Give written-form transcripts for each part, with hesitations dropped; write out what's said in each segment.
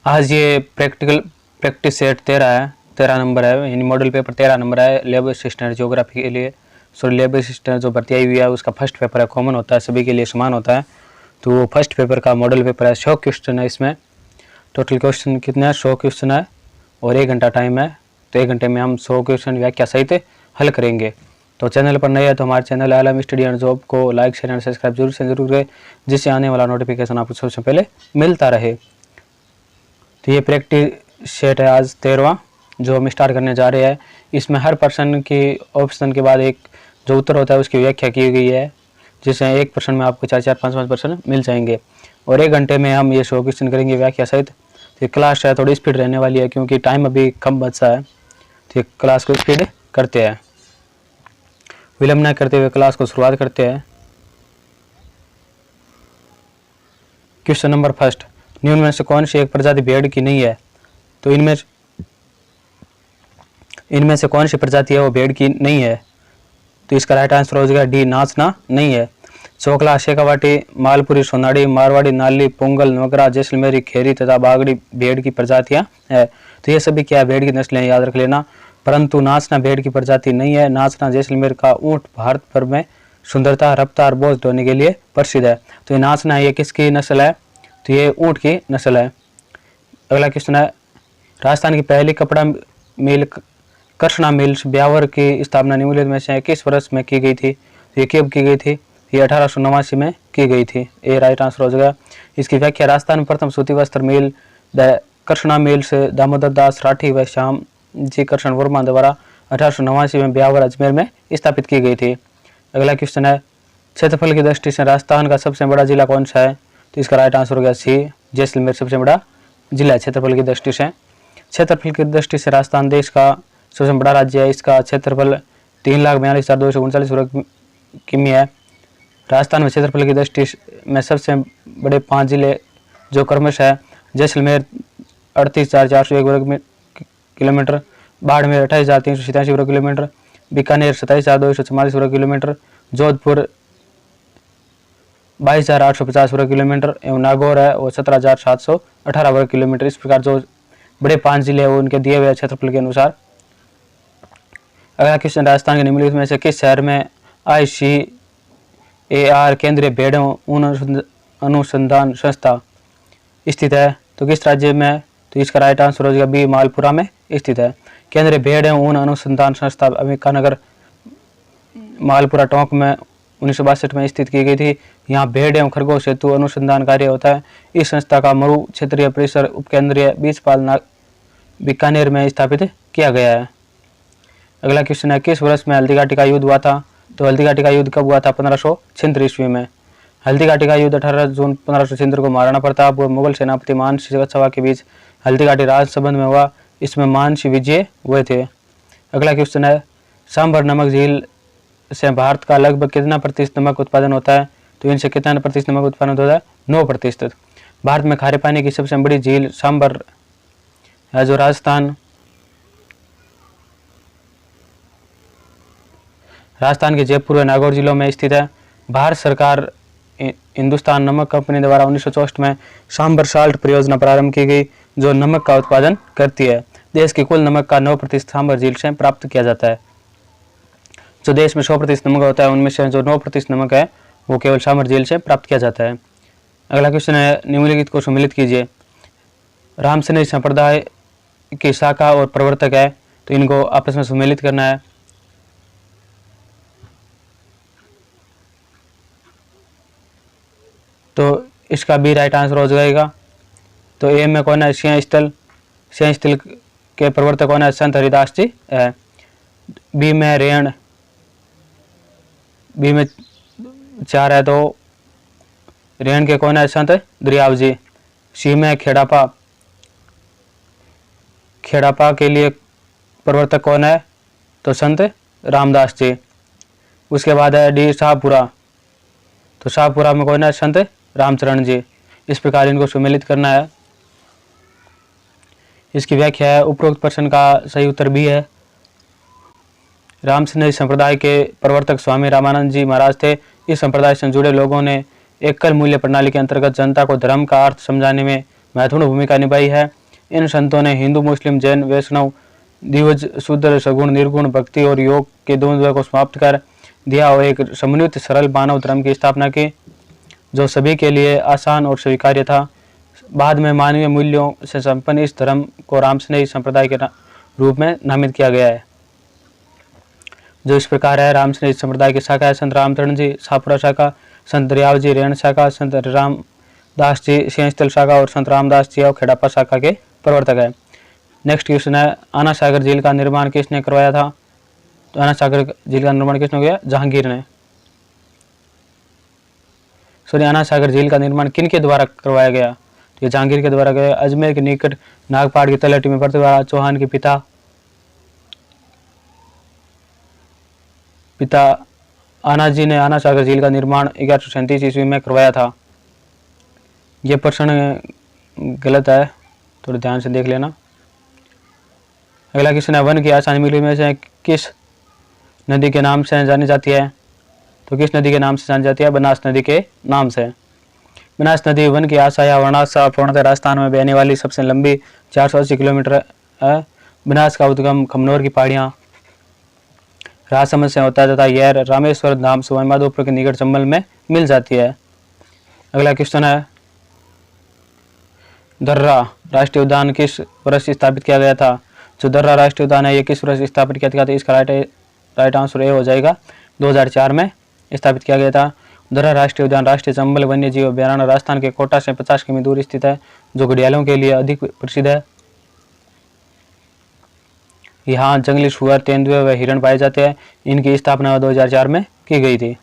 आज ये practice set 13 number है, यानी मॉडल पेपर 13 नंबर है लेबर असिस्टेंट ज्योग्राफी के लिए। सो लेबर असिस्टेंट जो भर्ती आई हुई है उसका फर्स्ट पेपर है, कॉमन होता है, सभी के लिए समान होता है। तो वो फर्स्ट पेपर का मॉडल पेपर है, 100 क्वेश्चन है इसमें। टोटल क्वेश्चन कितने हैं? 100 क्वेश्चन है और 1 घंटा टाइम है। तो 1 घंटे में हम 100 क्वेश्चन व्याख्या सहित हल करेंगे। तो चैनल पर नए है तो हमारे channel Alam study and job को लाइक शेयर एंड सब्सक्राइब जरूर से जरूर करें, जिससे आने वाला नोटिफिकेशन आपको सबसे पहले मिलता रहे। तो ये प्रैक्टिस सेट है आज 13वां जो हम स्टार्ट करने जा रहे हैं। इसमें हर पर्सन के ऑप्शन के बाद एक जो उत्तर होता है उसकी व्याख्या की गई है, जिससे एक पर्सन में आपको 4-4, 5-5 पर्सन मिल जाएंगे। और 1 घंटे में हम ये 100 क्वेश्चन करेंगे व्याख्या सहित। तो क्लास है थोड़ी स्पीड रहने वाली है क्योंकि टाइम अभी कम बचा है। तो क्लास को स्पीड करते हैं, विलंब न करते हुए क्लास को शुरुआत करते हैं। क्वेश्चन नंबर फर्स्ट, निम्न में से कौन सी एक प्रजाति भेड़ की नहीं है? तो इनमें से कौन सी प्रजाति है वो भेड़ की नहीं है? तो इसका राइट आंसर हो जाएगा डी, नाचना नहीं है। चोकला, शेखावाटी, मालपुरी, सोनाड़ी, मारवाड़ी, नाली, पोंगल, नगरा, जैसलमेरी, खेरी तथा बागड़ी भेड़ की प्रजातियां है। तो ये सभी क्या है? भेड़ की नस्लें, याद रख लेना। परंतु नाचना भेड़ की प्रजाति नहीं है। नाचना जैसलमेर का ऊंट भारत भर में सुंदरता, रफ्तार, बोझ ढोने के लिए प्रसिद्ध है। तो ये नाचना ये किसकी नस्ल है? तो ये ऊंट की नस्ल है। अगला क्वेश्चन है, राजस्थान की पहली कपड़ा मिल कृष्णा मिल्स ब्यावर की स्थापना निम्नलिखित में से किस वर्ष में की गई थी? तो ये कब की गई थी? ये 1889 में की गई थी। ये राइट आंसर हो जाएगा। इसकी व्याख्या, राजस्थान में प्रथम सूती वस्त्र मिल कृष्णा मिल्स दामोदर दास राठी व श्याम जी कृष्ण वर्मा द्वारा 1889 में ब्यावर अजमेर में स्थापित की गई थी। अगला क्वेश्चन है, क्षेत्रफल की दृष्टि से राजस्थान का सबसे बड़ा जिला कौन सा है? तो इसका राइट आंसर हो गया सी, जैसलमेर सबसे बड़ा जिला है क्षेत्रफल की दृष्टि से। क्षेत्रफल की दृष्टि से राजस्थान देश का सबसे बड़ा राज्य है। इसका क्षेत्रफल 3,42,239 वर्ग किमी है। राजस्थान में क्षेत्रफल की दृष्टि में सबसे बड़े 5 जिले जो क्रमश है जैसलमेर 38,401 वर्ग किलोमीटर, बाड़मेर 28,387 वर्ग किलोमीटर, बीकानेर 27,244 वर्ग किलोमीटर, जोधपुर 22,850 वर्ग किलोमीटर एवं नागौर है वो 17,718 वर्ग किलोमीटर। इस प्रकार जो बड़े 5 जिले हैं वो उनके दिए हुए क्षेत्रफल के अनुसार। अगला क्वेश्चन, राजस्थान के निम्नलिखित में से किस शहर में ICAR केंद्रीय भेड़ ऊन अनुसंधान संस्था स्थित है? तो किस राज्य में है? तो इसका राइट आंसर हो जाएगा बी, मालपुरा में स्थित है। केंद्रीय भेड़ एवं ऊन अनुसंधान संस्था अंबिकानगर मालपुरा टोंक में 1962 में स्थित की गई थी। यहाँ भेड़ एवं खरगोश हेतु अनुसंधान कार्य होता है। इस संस्था का मरु क्षेत्रीय परिसर उपकेंद्रीय बीसपाल बीकानेर में स्थापित किया गया है। अगला क्वेश्चन है, किस वर्ष में हल्दीघाटी का युद्ध हुआ था? तो हल्दीघाटी का युद्ध कब हुआ था? 1576 ईस्वी में। हल्दीघाटी का युद्ध 18 जून 1576 को महाराणा प्रताप और मुगल सेनापति मानसिंह सचवा के बीच हल्दीघाटी राज संबंध में हुआ। इसमें मानसिंह विजय हुए थे। अगला क्वेश्चन है, सांभर नमक झील से भारत का लगभग कितना प्रतिशत नमक उत्पादन होता है? तो इनसे कितना प्रतिशत नमक उत्पादन होता है? 9%। भारत में खारे पानी की सबसे बड़ी झील सांभर है जो राजस्थान के जयपुर व नागौर जिलों में स्थित है। भारत सरकार हिंदुस्तान नमक कंपनी द्वारा 1964 में सांभर साल्ट परियोजना प्रारंभ की गई जो नमक का उत्पादन करती है। देश के कुल नमक का 9% सांभर झील से प्राप्त किया जाता है। जो देश में 100% नमक होता है उनमें से जो 9% नमक है वो केवल सांभर झील से प्राप्त किया जाता है। अगला क्वेश्चन है, निम्नलिखित को सम्मिलित कीजिए। रामसनेरी संप्रदाय की शाखा और प्रवर्तक है, तो इनको आपस में सम्मिलित करना है। तो इसका बी राइट आंसर हो जाएगा। तो ए में कौन है? सिंह स्थल के प्रवर्तक कौन है? संत हरिदास जी है। बी में रेण, बी में 4 है तो रेण के कौन है? संत दरियाव जी। सी में खेड़ापा के लिए प्रवर्तक कौन है? तो संत रामदास जी। उसके बाद है डी शाहपुरा, तो शाहपुरा में कौन है? संत रामचरण जी। इस प्रकार इनको सम्मिलित करना है। इसकी व्याख्या है, उपरोक्त प्रश्न का सही उत्तर भी है। रामसनेरी संप्रदाय के प्रवर्तक स्वामी रामानंद जी महाराज थे। इस संप्रदाय से जुड़े लोगों ने एकल मूल्य प्रणाली के अंतर्गत जनता को धर्म का अर्थ समझाने में महत्वपूर्ण भूमिका निभाई है। इन संतों ने हिंदू, मुस्लिम, जैन, वैष्णव, द्विज, शूद्र, सगुण, निर्गुण, भक्ति और योग के द्वंद्व को समाप्त कर दिया और एक समन्वित सरल मानव धर्म की स्थापना की, जो सभी के लिए आसान और स्वीकार्य था। बाद में मानवीय मूल्यों से संपन्न इस धर्म को रामस्नेही संप्रदाय के रूप में नामित किया गया है, जो इस प्रकार है। रामस्नेही संप्रदाय की शाखा है संत रामचरण जी शाहपुरा शाखा, संत दरियाव जी रेण शाखा, संत रामदास जी सिंहस्थल शाखा और संत रामदास जी खेड़ापा शाखा के प्रवर्तक है। नेक्स्ट क्वेश्चन है, आना सागर झील का निर्माण किसने करवाया था? तो आना सागर झील का निर्माण किसने किया? जहांगीर ने। आना सागर झील का निर्माण किन के द्वारा करवाया गया? तो ये जहांगीर के द्वारा गया। अजमेर के निकट नागपाड़ की तलहटी में पृथ्वीराज चौहान के पिता आना जी ने आना सागर झील का निर्माण 1137 ईस्वी में करवाया था। यह प्रश्न गलत है, थोड़ा ध्यान से देख लेना। अगला क्वेश्चन है, वन की आसानी मिली में से किस नदी के नाम से जानी जाती है? तो किस नदी के नाम से जानी जाती है? बनास नदी के नाम से। बनास नदी वन की आशा या वर्णाशा पूर्णतः राजस्थान में बहने वाली सबसे लंबी 480 किलोमीटर है। बनास का उद्गम खमनोर की पहाड़ियाँ राजसमंद से होता है तथा यह रामेश्वर धाम सुवनमाधोपुर के निकट चंबल में मिल जाती है। अगला क्वेश्चन है, दर्रा राष्ट्रीय उद्यान किस वर्ष स्थापित किया गया था? जो दर्रा राष्ट्रीय उद्यान है, ये किस वर्ष स्थापित किया गया था? इसका राइट आंसर ए हो जाएगा, 2004 में स्थापित किया गया था। दर्रा राष्ट्रीय उद्यान राष्ट्रीय चंबल वन्य जीव अभ्यारण्य राजस्थान के कोटा से 50 किमी दूर स्थित है, जो घड़ियालों के लिए अधिक प्रसिद्ध है। यहाँ जंगली सुअर, तेंदुए व हिरण पाए जाते हैं। इनकी स्थापना 2004 में की गई थी।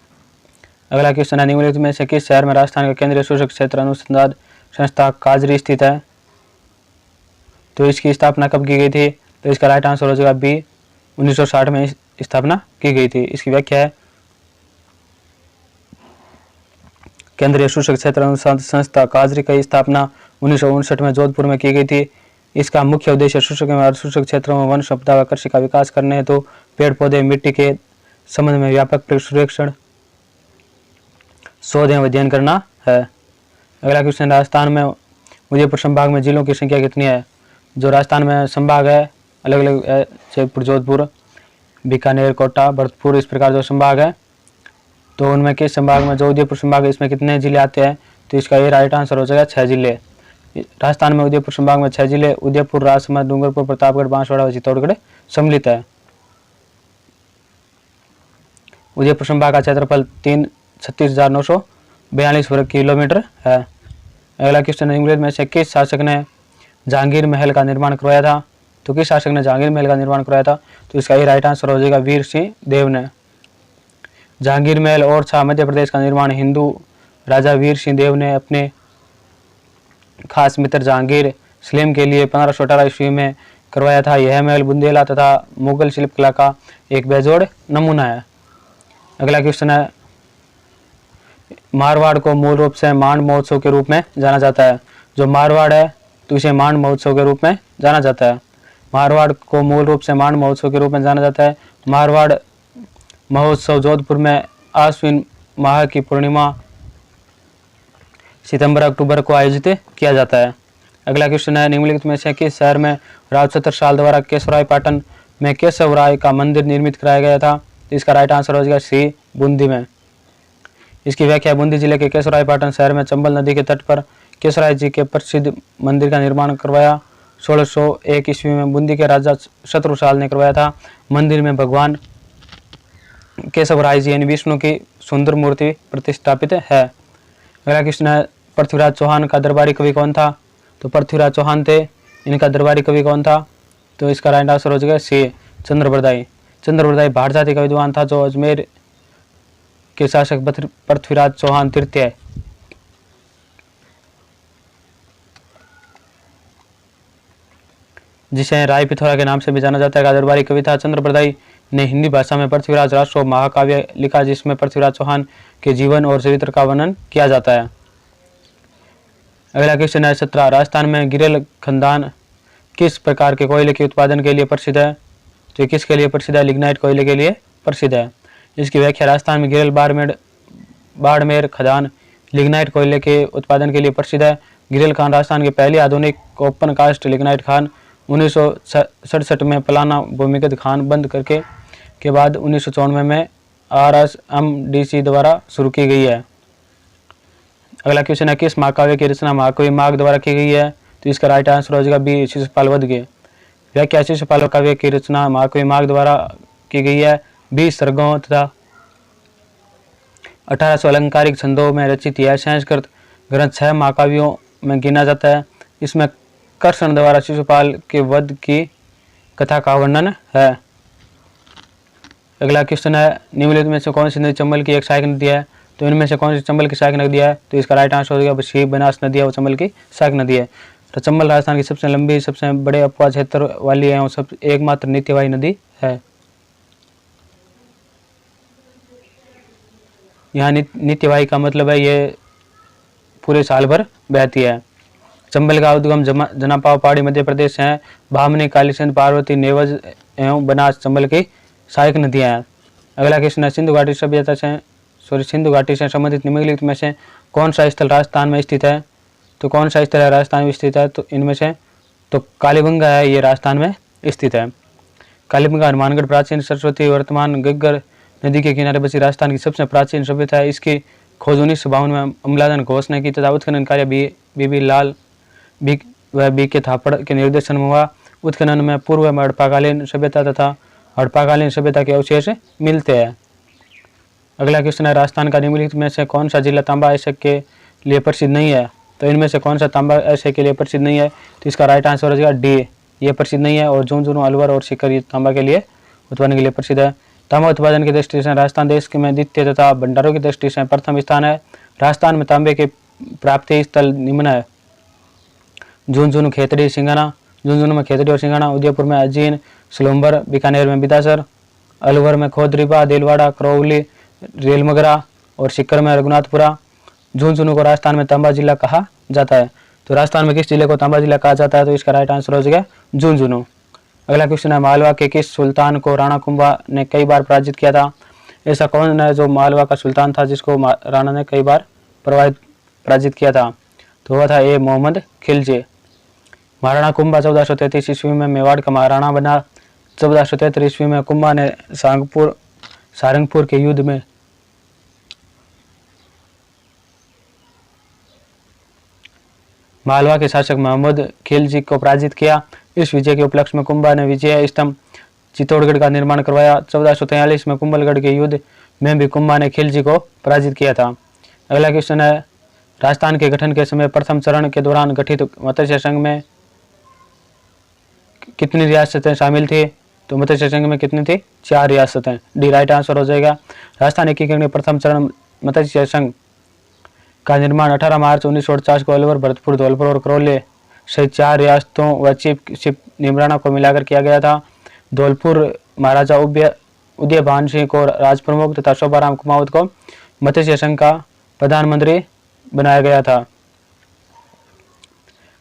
अगला क्वेश्चन है, निम्नलिखित में से किस शहर में राजस्थान का केंद्रीय सूचक क्षेत्र अनुसंधान संस्था काजरी स्थित है? तो इसकी स्थापना कब की गई थी? तो इसका राइट आंसर हो जाएगा बी, 1960 में स्थापना की गई थी। इसकी व्याख्या है, केंद्रीय सूचक क्षेत्र अनुसंधान संस्था काजरी की स्थापना 1959 में जोधपुर में की गई थी। इसका मुख्य उद्देश्य सूचक एवं अर्धसूचक क्षेत्रों में वन संपदा व कृषि का विकास करने हेतु पेड़ पौधे मिट्टी के संबंध में व्यापक सर्वेक्षण, शोध एवं अध्ययन करना है। अगला क्वेश्चन, राजस्थान में उदयपुर संभाग में जिलों की संख्या कितनी है? जो राजस्थान में संभाग है अलग अलग है, जयपुर, जोधपुर, बीकानेर, कोटा, भरतपुर, इस प्रकार जो संभाग है, तो उनमें किस संभाग में जो उदयपुर संभाग है इसमें कितने जिले आते हैं? तो इसका ये राइट आंसर हो जाएगा 6 जिले। राजस्थान में उदयपुर संभाग में 6 जिले उदयपुर, राजसमंद, डूंगरपुर, प्रतापगढ़, बांसवाड़ा व चित्तौड़गढ़ सम्मिलित है। उदयपुर संभाग का क्षेत्रफल 36,942 वर्ग किलोमीटर है। अगला क्वेश्चन, निम्नलिखित में से किस शासक ने जहांगीर महल का निर्माण करवाया था? तो किस शासक ने जहांगीर महल का निर्माण करवाया था? तो इसका ये राइट आंसर हो जाएगा वीर सिंह देव ने। जहांगीर महल और छा मध्य प्रदेश का निर्माण हिंदू राजा वीर सिंह देव ने अपने खास मित्र जहांगीर सलीम के लिए 1518 ईस्वी में करवाया था। यह महल बुंदेला तथा मुगल शिल्पकला का एक बेजोड़ नमूना है। अगला क्वेश्चन है, मारवाड़ को मूल रूप से मांड महोत्सव के रूप में जाना जाता है। जो मारवाड़ है तो इसे मांड महोत्सव के रूप में जाना जाता है। मारवाड़ को मूल रूप से मांड महोत्सव के रूप में जाना जाता है। मारवाड़ महोत्सव जोधपुर में आश्विन माह की पूर्णिमा सितंबर अक्टूबर को आयोजित किया जाता है। अगला क्वेश्चन है, निम्नलिखित में से किस शहर में राजछत्र साल द्वारा केशवराय पाटन में केशवराय का मंदिर निर्मित कराया गया था? तो इसका राइट आंसर हो जाएगा सी, बूंदी में। इसकी व्याख्या, बूंदी जिले के केशवराय पाटन शहर में चंबल नदी के तट पर केशवराय जी के प्रसिद्ध मंदिर का निर्माण करवाया 1601 ईस्वी में बूंदी के राजा शत्रुसाल ने करवाया था। मंदिर में भगवान केशवराय जी यानी विष्णु की सुंदर मूर्ति प्रतिष्ठापित है। अगला क्वेश्चन है, पृथ्वीराज चौहान का दरबारी कवि कौन था? तो पृथ्वीराज चौहान थे, इनका दरबारी कवि कौन था? तो इसका राइट आंसर हो जाएगा सी, चंद्रबरदाई। चंद्रबरदाई भाट जाति का विद्वान था, जो अजमेर के शासक पृथ्वीराज चौहान तृतीय है। जिसे राय पिथौरा के नाम से भी जाना जाता है, का दरबारी कवि था। चंद्रबरदाई ने हिंदी भाषा में पृथ्वीराज राजस्व महाकाव्य लिखा, जिसमें पृथ्वीराज चौहान के जीवन और चरित्र का वर्णन किया जाता है। अगला क्वेश्चन है, 17, राजस्थान में गिरेल खदान किस प्रकार के कोयले के उत्पादन के लिए प्रसिद्ध है? तो किसके लिए प्रसिद्ध है? लिग्नाइट कोयले के लिए प्रसिद्ध है। इसकी व्याख्या, राजस्थान में गिरेल बाड़मेर खदान लिग्नाइट कोयले के उत्पादन के लिए प्रसिद्ध है। गिरिल खान राजस्थान की पहली आधुनिक ओपन कास्ट लिग्नाइट खान 1967 में पलाना भूमिगत खान बंद करके के बाद 1994 में RSMDC द्वारा शुरू की गई है। अगला क्वेश्चन है, किस महाकाव्य की रचना महाकवि माघ द्वारा की गई है? तो इसका राइट आंसर हो जाएगा बी, शिशुपाल वध के। व्याख्या, शिशुपाल काव्य की रचना महाकवि माघ द्वारा की गई है। 20 सर्गों तथा 1800 अलंकारिक छंदों में रचित यह संस्कृत ग्रंथ 6 महाकाव्यों में गिना जाता है। इसमें कर्षण द्वारा शिशुपाल के वध की कथा का वर्णन है। अगला क्वेश्चन है, निम्नलिखित में से कौन सी नदी चंबल की एक सहायक नदी है? तो इनमें से कौन सी चंबल की सहायक नदी है? तो इसका राइट आंसर हो जाएगा शिव बनास नदी है, वो चंबल की सहायक नदी है। तो चंबल राजस्थान की सबसे लंबी, सबसे बड़े अपवाह क्षेत्र वाली है और सब एकमात्र नित्यवाही नदी है। यहाँ नित्यवाही का मतलब है ये पूरे साल भर बहती है। चंबल का उद्गम जनापाव पहाड़ी मध्य प्रदेश है। भामनी, कालीसिंध, पार्वती, नेवज एवं बनास चंबल की सहायक नदियां हैं। अगला क्वेश्चन है, सिंधु घाटी सभ्यता से सिंधु घाटी से संबंधित निम्नलिखित में से कौन सा स्थल राजस्थान में स्थित है? तो कौन सा स्थल है राजस्थान में स्थित है? तो इनमें से तो कालीबंगा है, ये राजस्थान में स्थित है। कालीबंगा हनुमानगढ़ प्राचीन सरस्वती वर्तमान घग्गर नदी के किनारे बसी राजस्थान की सबसे प्राचीन सभ्यता है। इसकी खोज 1952 में अमलादन घोष ने की तथा उत्खनन कार्य बीबी लाल बी के थापड़ के निर्देशन में हुआ। उत्खनन में पूर्व में हड़प्पाकालीन सभ्यता तथा हड़प्पाकालीन सभ्यता के अवशेष मिलते हैं। अगला क्वेश्चन है, राजस्थान का निम्नलिखित में से कौन सा जिला तांबा अयस्क के लिए प्रसिद्ध नहीं है? तो इनमें से कौन सा तांबा अयस्क के लिए प्रसिद्ध नहीं है? तो इसका राइट आंसर हो जाएगा डी, ये प्रसिद्ध नहीं है। और झुंझुनू, अलवर और सीकर ये तांबा के लिए उत्पादन के लिए प्रसिद्ध है। तांबा उत्पादन की दृष्टि से राजस्थान देश में द्वितीय तथा भंडारों की दृष्टि से प्रथम स्थान है। राजस्थान में तांबे के प्राप्ति स्थल निम्न है: झुंझुनू, खेतड़ी, सिंगाना। झुंझुनू में खेतड़ी और सिंगाना, उदयपुर में अजीन, सलूम्बर, बीकानेर में बिदासर, अलवर में खोदरीबा, देलवाड़ा, करौली, रेलमगरा और सीकर में रघुनाथपुरा। झुंझुनू को राजस्थान में तांबा जिला कहा जाता है। तो राजस्थान में किस जिले को तांबा जिला कहा जाता है? तो इसका राइट आंसर हो जाएगा झुंझुनू। अगला क्वेश्चन है, मालवा के किस सुल्तान को राणा कुंभा ने कई बार पराजित किया था? ऐसा कौन है जो मालवा का सुल्तान था जिसको राणा ने कई बार पराजित किया था? तो वह था ए, मोहम्मद खिलजी। महाराणा कुंभा 1433 ईस्वी में मेवाड़ का महाराणा बना। 1473 ईस्वी में कुंभा ने सारंगपुर के युद्ध में मालवा के शासक मोहम्मद खिलजी को पराजित किया। इस विजय के उपलक्ष्य में कुंभा ने विजय स्तंभ चित्तौड़गढ़ का निर्माण करवाया। 1443 में कुंभलगढ़ के युद्ध में भी कुंभा ने खिलजी को पराजित किया था। अगला क्वेश्चन है, राजस्थान के गठन के समय प्रथम चरण के दौरान गठित मत्स्य संघ में कितनी रियासतें शामिल थी? तो मत्स्य संघ में कितनी थी? 4 रियासतें। डी राइट आंसर हो जाएगा। राजस्थान एकीकरण के प्रथम चरण मत्स्य संघ का निर्माण 18 मार्च 1948 को अलवर, भरतपुर, धौलपुर और करौली सहित 4 रियासतों व चीफ निमराना को मिलाकर किया गया था। धौलपुर महाराजा उदयभान सिंह को राजप्रमुख तथा शोभाराम कुमावत को मत्स्य संघ का प्रधानमंत्री बनाया गया था।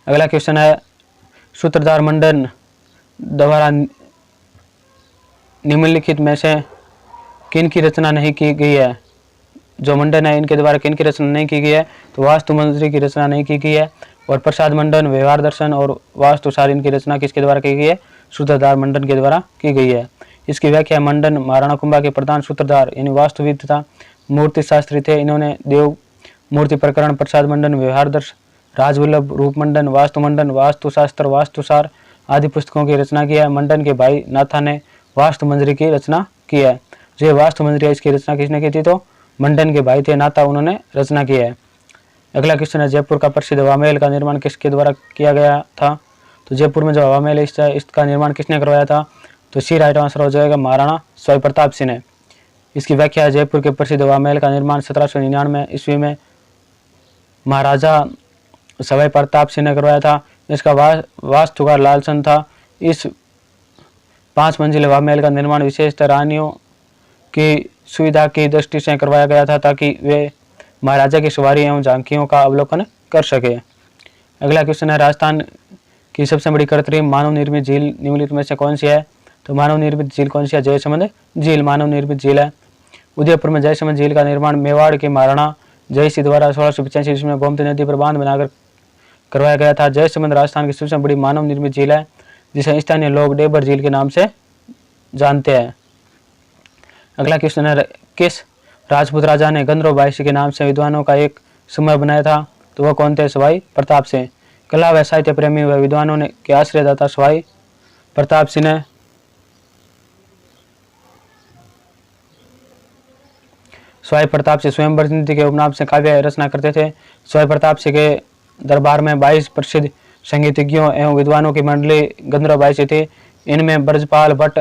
अगला क्वेश्चन है, सूत्रधार मंडन द्वारा निम्नलिखित में से किन की रचना नहीं की गई है? जो मंडन है इनके द्वारा किन की रचना नहीं की गई है? तो वास्तु मंत्री की रचना नहीं की गई है। और प्रसाद मंडन, व्यवहार दर्शन और वास्तुसार इनकी रचना किसके द्वारा की गई है? सूत्रधार मंडन के द्वारा की गई है। इसकी व्याख्या, मंडन महाराणा कुंभा के प्रधान सूत्रधार यानी वास्तुविद तथा मूर्ति शास्त्री थे। इन्होंने देव मूर्ति प्रकरण, प्रसाद मंडन, व्यवहार दर्शन, राजवल्लभ, रूप मंडन, वास्तु मंडन, वास्तुशास्त्र, वास्तुसार आदि पुस्तकों की रचना की है। मंडन के भाई नाथा ने वास्तु मंजरी की रचना की है। जो ये वास्तु मंजरी है इसकी रचना किसने की थी? तो मंडन के भाई थे नाथा, उन्होंने रचना की है। अगला क्वेश्चन है, जयपुर का प्रसिद्ध हवा महल का निर्माण किसके द्वारा किया गया था? तो जयपुर में जो हवा महल है इसका निर्माण किसने करवाया था? तो सी राइट आंसर हो जाएगा महाराणा सवाई प्रताप सिंह ने। इसकी व्याख्या है, जयपुर के प्रसिद्ध हवा महल का निर्माण 1799 ईस्वी में महाराजा सवाई प्रताप सिंह ने करवाया था। इसका वास्तुकार लालचंद था। इस 5 मंजिल हवा महल का निर्माण विशेषतः रानियों की सुविधा की दृष्टि से करवाया गया था ताकि वे महाराजा की सवारी एवं झांकियों का अवलोकन कर सके। अगला क्वेश्चन है, राजस्थान की सबसे बड़ी कृत्रिम मानव निर्मित झील निम्नलिखित में से कौन सी है? तो मानव निर्मित झील कौन सी है? जयसमंद झील मानव निर्मित झील है। उदयपुर में जयसमंद झील का निर्माण मेवाड़ के महाराणा जयसिंह द्वारा 1685 ईस्वी में गोमती नदी पर बांध बनाकर करवाया गया था। जयसमंद राजस्थान की सबसे बड़ी मानव निर्मित झील है, जिसे स्थानीय लोग डेबर झील के नाम से जानते हैं। अगला क्वेश्चन है, किस राजपूत राजा ने गंधर्व बाईसी के नाम से विद्वानों का एक समूह बनाया था? तो वह कौन थे? सवाई प्रताप सिंह। कला व साहित्य प्रेमी व विद्वानों ने के आश्रयदाता सवाई प्रताप सिंह ने सवाई प्रताप सिंह स्वयंवर नीति के उपनाम से काव्य रचना करते थे। सवाई प्रताप सिंह के दरबार में 22 प्रसिद्ध संगीतज्ञों एवं विद्वानों की मंडली गंधर्व बाईसी थी। इनमें ब्रजपाल भट्ट,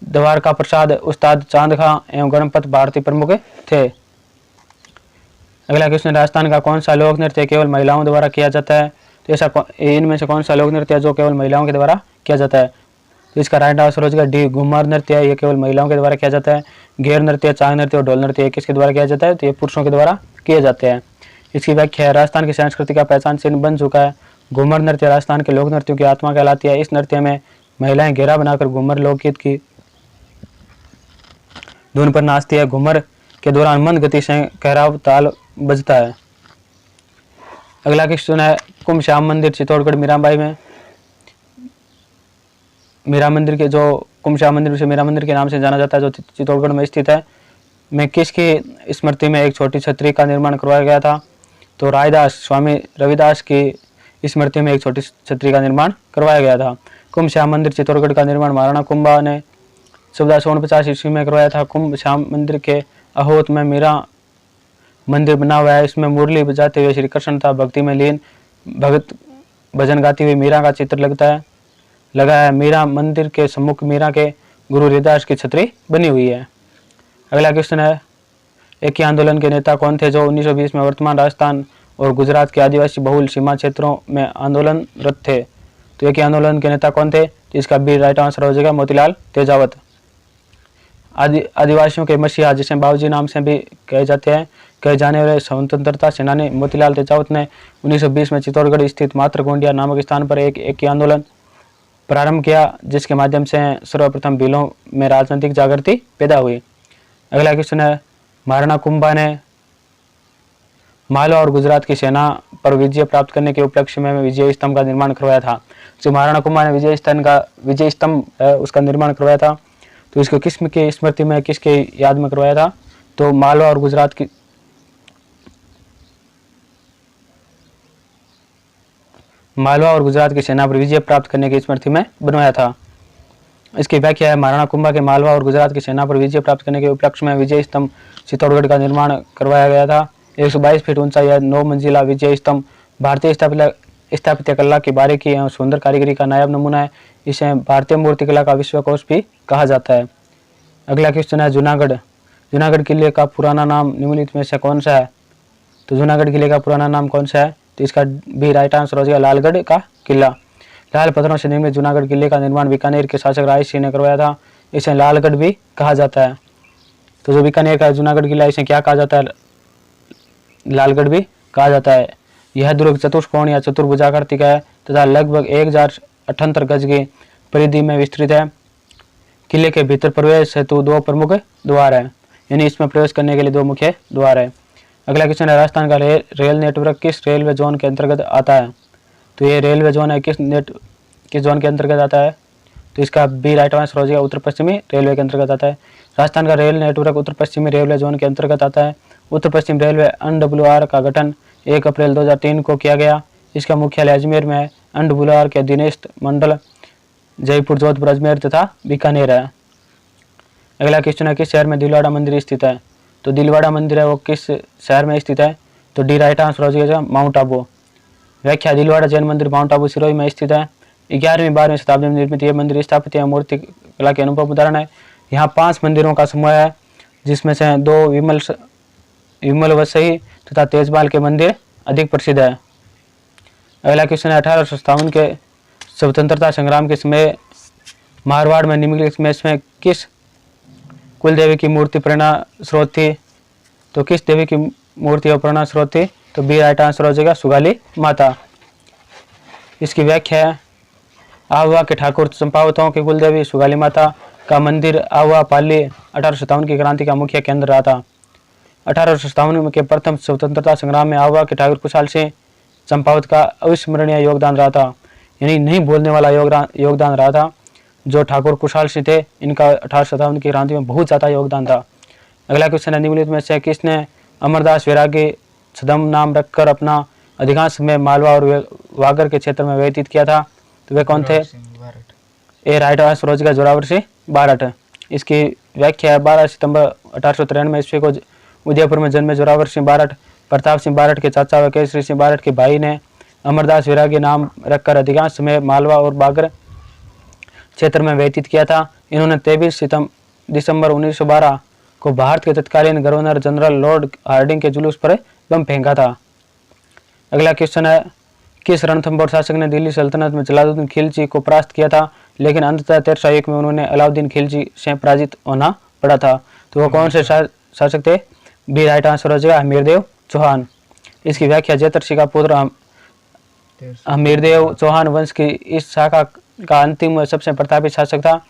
द्वारका प्रसाद, उस्ताद चांद खां एवं गणपत भारती प्रमुख थे। अगला क्वेश्चन, राजस्थान का कौन सा लोक नृत्य केवल महिलाओं द्वारा किया जाता है? तो ऐसा इनमें से कौन सा लोक नृत्य जो केवल महिलाओं के द्वारा किया जाता है? तो इसका राइट आंसर हो जाएगा डी, घूमर नृत्य है, ये केवल महिलाओं के द्वारा किया जाता है। घेर नृत्य, चांग नृत्य और ढोल नृत्य ये किसके द्वारा किया जाता है? तो ये पुरुषों के द्वारा किए जाते हैं। इसकी व्याख्या है, राजस्थान की संस्कृति का पहचान चिन्ह बन चुका है। घूमर नृत्य राजस्थान के लोक नृत्यों की आत्मा कहलाती है। इस नृत्य में महिलाएं घेरा बनाकर घूमर लोकगीत की धुन पर नाचती है। घूमर के दौरान मंद गति से कहराव ताल बजता है। अगला क्वेश्चन है, कुंभ श्याम मंदिर चित्तौड़गढ़ मीराबाई में मीरा मंदिर के जो कुंभ श्याम मंदिर से मीरा मंदिर के नाम से जाना जाता है, जो चित्तौड़गढ़ में स्थित है, में किसकी स्मृति में एक छोटी छतरी का निर्माण करवाया गया था? तो रायदास स्वामी रविदास की स्मृति में एक छोटी छतरी का निर्माण करवाया गया था। कुंभ श्याम मंदिर चित्तौड़गढ़ का निर्माण महाराणा कुंभा ने 1449 ईस्वी में करवाया था। कुंभ श्याम मंदिर के अहोत में मीरा मंदिर बना हुआ है। इसमें मुरली बजाते हुए श्री कृष्ण तथा भक्ति में लीन भगत भजन गाती हुई मीरा का चित्र लगा है। मीरा मंदिर के सम्मुख मीरा के गुरु रविदास की छतरी बनी हुई है। अगला क्वेश्चन है, एकी आंदोलन के नेता कौन थे जो 1920 में वर्तमान राजस्थान और गुजरात के आदिवासी बहुल सीमा क्षेत्रों में आंदोलनरत थे? तो एकी आंदोलन के नेता कौन थे? इसका भी राइट आंसर हो जाएगा मोतीलाल तेजावत। आदिवासियों के मसीहा, जिसे बाबूजी नाम से भी कहे जाने वाले स्वतंत्रता सेनानी मोतीलाल तेजावत ने 1920 में चित्तौड़गढ़ स्थित मात्र गोंडिया नामक स्थान पर एक आंदोलन प्रारंभ किया, जिसके माध्यम से सर्वप्रथम भीलों में राजनीतिक जागृति पैदा हुई। अगला क्वेश्चन है, महाराणा कुंभा ने मालवा और गुजरात की सेना पर विजय प्राप्त करने के उपलक्ष्य में विजय स्तंभ का निर्माण करवाया था। जो महाराणा कुंभा ने विजय स्तंभ उसका निर्माण करवाया था, तो इसको किस की स्मृति में, किसके याद में करवाया था? तो मालवा और गुजरात की सेना पर विजय प्राप्त करने की स्मृति में बनवाया था। इसकी व्याख्या है, महाराणा कुंभा के मालवा और गुजरात की सेना पर विजय प्राप्त करने के उपलक्ष्य में विजय स्तंभ चित्तौड़गढ़ का निर्माण करवाया गया था। 122 फीट ऊंचा यह 9 मंजिला विजय स्तंभ भारतीय स्थापत्य कला की बारीकी एवं सुंदर कारीगरी का नायाब नमूना है। इसे भारतीय मूर्तिकला का विश्वकोश भी कहा जाता है। अगला क्वेश्चन है, जूनागढ़ किले का पुराना नाम निम्नलिखित में से कौन सा है? तो जूनागढ़ किले का पुराना नाम कौन सा है? तो इसका भी राइट आंसर हो जाएगा लालगढ़ का किला। लाल पत्थरों से निर्मित जूनागढ़ किले का निर्माण बीकानेर के शासक राय सिंह ने करवाया था। इसे लालगढ़ भी कहा जाता है। तो जो बीकानेर का जूनागढ़ किला, इसे क्या कहा जाता है? लालगढ़ भी कहा जाता है। यह दुर्ग चतुष्कोण या चतुर्भुजाकृति का है तथा लगभग 1078 गज की परिधि में विस्तृत है। किले के भीतर प्रवेश हेतु 2 प्रमुख द्वार है, यानी इसमें प्रवेश करने के लिए 2 मुख्य द्वार है। अगला क्वेश्चन है, राजस्थान का रेल नेटवर्क किस रेलवे जोन के अंतर्गत आता है? तो ये रेलवे जोन है किस जोन के अंतर्गत आता है? तो इसका भी राइट आंसर हो जाएगा उत्तर पश्चिमी रेलवे के अंतर्गत आता है। राजस्थान का रेल नेटवर्क उत्तर पश्चिमी रेलवे जोन के अंतर्गत आता है। उत्तर पश्चिम रेलवे NWR का गठन 1 अप्रैल 2003 को किया गया। इसका मुख्यालय अजमेर में है। NWR के अधीनस्थ मंडल जयपुर, जोधपुर, अजमेर तथा बीकानेर है। अगला क्वेश्चन है, किस शहर में दिलवाड़ा मंदिर स्थित है? तो दिलवाड़ा मंदिर है वो किस शहर में स्थित है? तो डी राइट आंसर हो जाएगा माउंट आबू। व्याख्या, दिलवाड़ा जैन मंदिर माउंट आबू सिरोही में स्थित है। 11वीं-12वीं शताब्दी में निर्मित यह मंदिर स्थापत्य एवं मूर्ति कला के अनुपम उदाहरण है। यहाँ 5 मंदिरों का समूह है, जिसमें से 2 विमल वसई तथा तेजपाल के मंदिर अधिक प्रसिद्ध है। अगला क्वेश्चन है, 1857 के स्वतंत्रता संग्राम के समय मारवाड़ में निम्नलिखित में इसमें किस कुल देवी की मूर्ति प्रेरणा स्रोत थी? तो किस देवी की मूर्ति और प्रेरणा स्रोत थी? तो बी राइट आंसर हो जाएगा सुगाली माता। इसकी व्याख्या है, आहुआ के ठाकुर चंपावतों की कुलदेवी सुगाली माता का मंदिर आहुआ पाली 1857 की क्रांति का मुख्य केंद्र रहा था। 1857 के प्रथम स्वतंत्रता संग्राम में आहुआ के ठाकुर कुशाल सिंह चंपावत का अविस्मरणीय योगदान रहा था, यानी नहीं भूलने वाला योगदान रहा था। जो ठाकुर कुशाल सिंह थे, इनका 1857 की क्रांति में बहुत ज़्यादा योगदान था। अगला क्वेश्चन है, निम्नलिखित में से किसने अमरदास वैरागी छदम नाम रखकर अपना अधिकांश समय मालवा और वागर के क्षेत्र में व्यतीत किया था? तो वे कौन थे? ए राइट आंसर हो जाएगा जोरावर सिंह बारठ। इसकी व्याख्या है, 12 सितंबर 1893 ईस्वी को उदयपुर में जन्मे जोरावर सिंह बारठ प्रताप सिंह बारठ के चाचा व केसरी सिंह बारठ के भाई ने अमरदास वैरागी नाम रखकर अधिकांश समय मालवा और बागर क्षेत्र में व्यतीत किया था। इन्होंने 23 दिसंबर 1912 को भारत के तत्कालीन गवर्नर जनरल लॉर्ड हार्डिंग के जुलूस पर बम फेंका था। अगला क्वेश्चन है, किस रणथंभौर शासक ने दिल्ली सल्तनत में जलालुद्दीन खिलजी को परास्त किया था, लेकिन अंततः 1301 में उन्होंने अलाउद्दीन खिलजी से पराजित होना पड़ा था? तो वो कौन से शासक थे? बी राइट आंसर हो जाएगा हमीरदेव चौहान। इसकी व्याख्या, जयतर का पुत्र हमीरदेव चौहान वंश की इस शाखा का अंतिम व सबसे प्रतापी शासक था,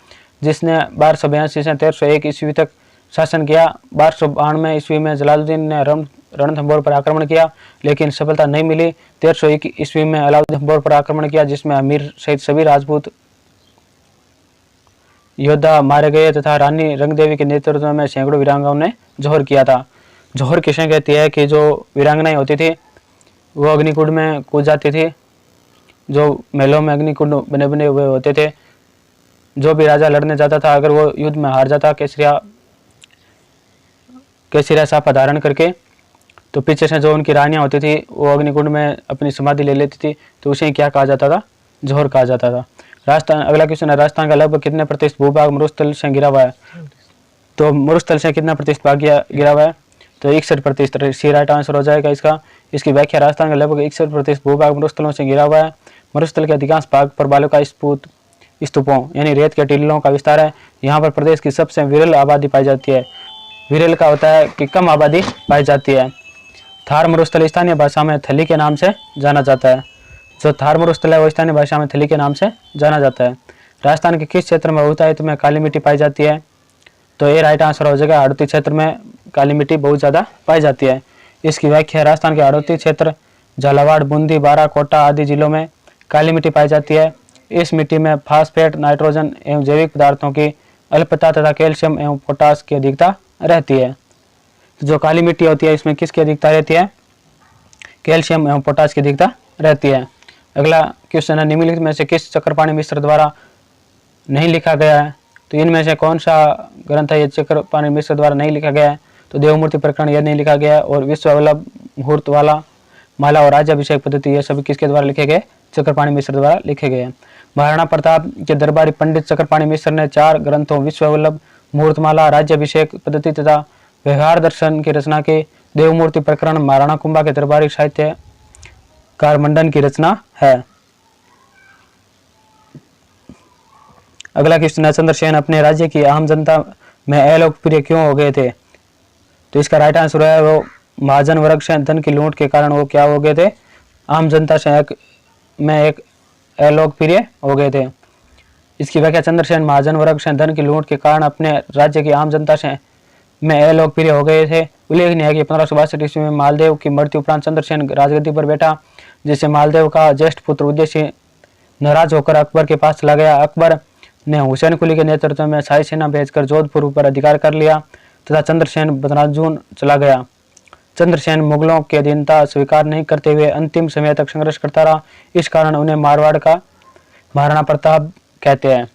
जिसने 1282 से 1301 ईस्वी तक शासन किया। 1292 ईस्वी में जलालुद्दीन ने रणथंभौर पर आक्रमण किया, लेकिन सफलता नहीं मिली। 1301 ईस्वी में अलाउद्दीन पर आक्रमण किया, जिसमें अमीर सहित सभी राजपूत योद्धा मारे गए तथा रानी रंगदेवी के नेतृत्व में सैकड़ों वीरांगनाओं ने जौहर किया था। जौहर किसे कहती है कि जो वीरांगनाएं होती थी वो अग्निकुंड में कूद जाती थी। जो महलों में अग्निकुंड बने हुए होते थे, जो भी राजा लड़ने जाता था, अगर वो युद्ध में हार जाता केसरिया साफा धारण करके, तो पीछे से जो उनकी रानियां होती थी वो अग्निकुंड में अपनी समाधि ले लेती थी, तो उसे क्या कहा जाता था? जौहर कहा जाता था। राजस्थान, अगला क्वेश्चन है, राजस्थान का लगभग कितने प्रतिशत भूभाग मरुस्थल से घिरा हुआ है? तो मरुस्थल से कितना प्रतिशत भाग गिरा हुआ है? तो 61%। सी राइट आंसर हो जाएगा इसका। इसकी व्याख्या, राजस्थान का लगभग 61% भूभाग मरुस्थलों से घिरा हुआ है। मरुस्थल के अधिकांश भाग पर बालू का स्तूपों यानी रेत के टीलों का विस्तार है। यहाँ पर प्रदेश की सबसे विरल आबादी पाई जाती है। विरल का होता है कि कम आबादी पाई जाती है। थार मरुस्थल स्थानीय भाषा में थली के नाम से जाना जाता है। जो थार मरुस्थल है वो स्थानीय भाषा में थली के नाम से जाना जाता है। राजस्थान के किस क्षेत्र में बहुतायत में काली मिट्टी पाई जाती है? तो ये राइट आंसर हो जाएगा, हाड़ौती क्षेत्र में काली मिट्टी बहुत ज़्यादा पाई जाती है। इसकी व्याख्या, राजस्थान के हाड़ौती क्षेत्र झालावाड़, बूंदी, बारा, कोटा आदि जिलों में काली मिट्टी पाई जाती है। इस मिट्टी में फास्फेट, नाइट्रोजन एवं जैविक पदार्थों की अल्पता तथा कैल्शियम एवं पोटास की अधिकता रहती है। जो काली मिट्टी होती है इसमें किसकी अधिकता रहती है? कैल्शियम एवं पोटास की अधिकता रहती है। अगला क्वेश्चन है, निम्नलिखित में से किस चक्रपाणी मिश्र द्वारा नहीं लिखा गया है? तो इनमें से कौन सा ग्रंथ है ये चक्रपाणी मिश्र द्वारा नहीं लिखा गया है? तो देवमूर्ति प्रकरण यह नहीं लिखा गया है, और विश्ववल्लभ मुहूर्त वाला माला और राज्याभिषेक पद्धति ये सभी किसके द्वारा लिखे गए? चक्रपाणी मिश्र द्वारा लिखे गए हैं। महाराणा प्रताप के दरबारी पंडित चक्रपाणी मिश्र ने 4 ग्रंथों विश्ववल्लभ मुहूर्तमाला, राज्याभिषेक पद्धति तथा व्यवहार दर्शन की रचना की। देवमूर्ति प्रकरण महाराणा कुंभा के दरबारी साहित्यकार मंडन की रचना है। अगला क्वेश्चन है, चंद्रसेन अपने राज्य की आम जनता में अलोकप्रिय क्यों हो गए थे? तो इसका राइट आंसर है, वो महाजन वर्ग से धन की लूट के कारण वो क्या हो गए थे? आम जनता से एक अलोकप्रिय हो गए थे। इसकी व्याख्या, चंद्रसेन महाजन वर्ग से धन की लूट के कारण अपने राज्य की आम जनता से में अलोकप्रिय हो गए थे। उल्लेखनीय है कि 1562 ईस्वी में मालदेव की मृत्यु उपरांत चंद्रसेन राजगद्दी पर बैठा, जिससे मालदेव का ज्येष्ठ पुत्र उदय सिंह नाराज होकर अकबर के पास चला गया। अकबर ने हुसैन कुली के नेतृत्व में शाही सेना भेजकर जोधपुर पर अधिकार कर लिया तथा चंद्रसेन बदनाजून चला गया। चंद्रसेन मुगलों की अधीनता स्वीकार नहीं करते हुए अंतिम समय तक संघर्ष करता रहा। इस कारण उन्हें मारवाड़ का महाराणा प्रताप कहते हैं।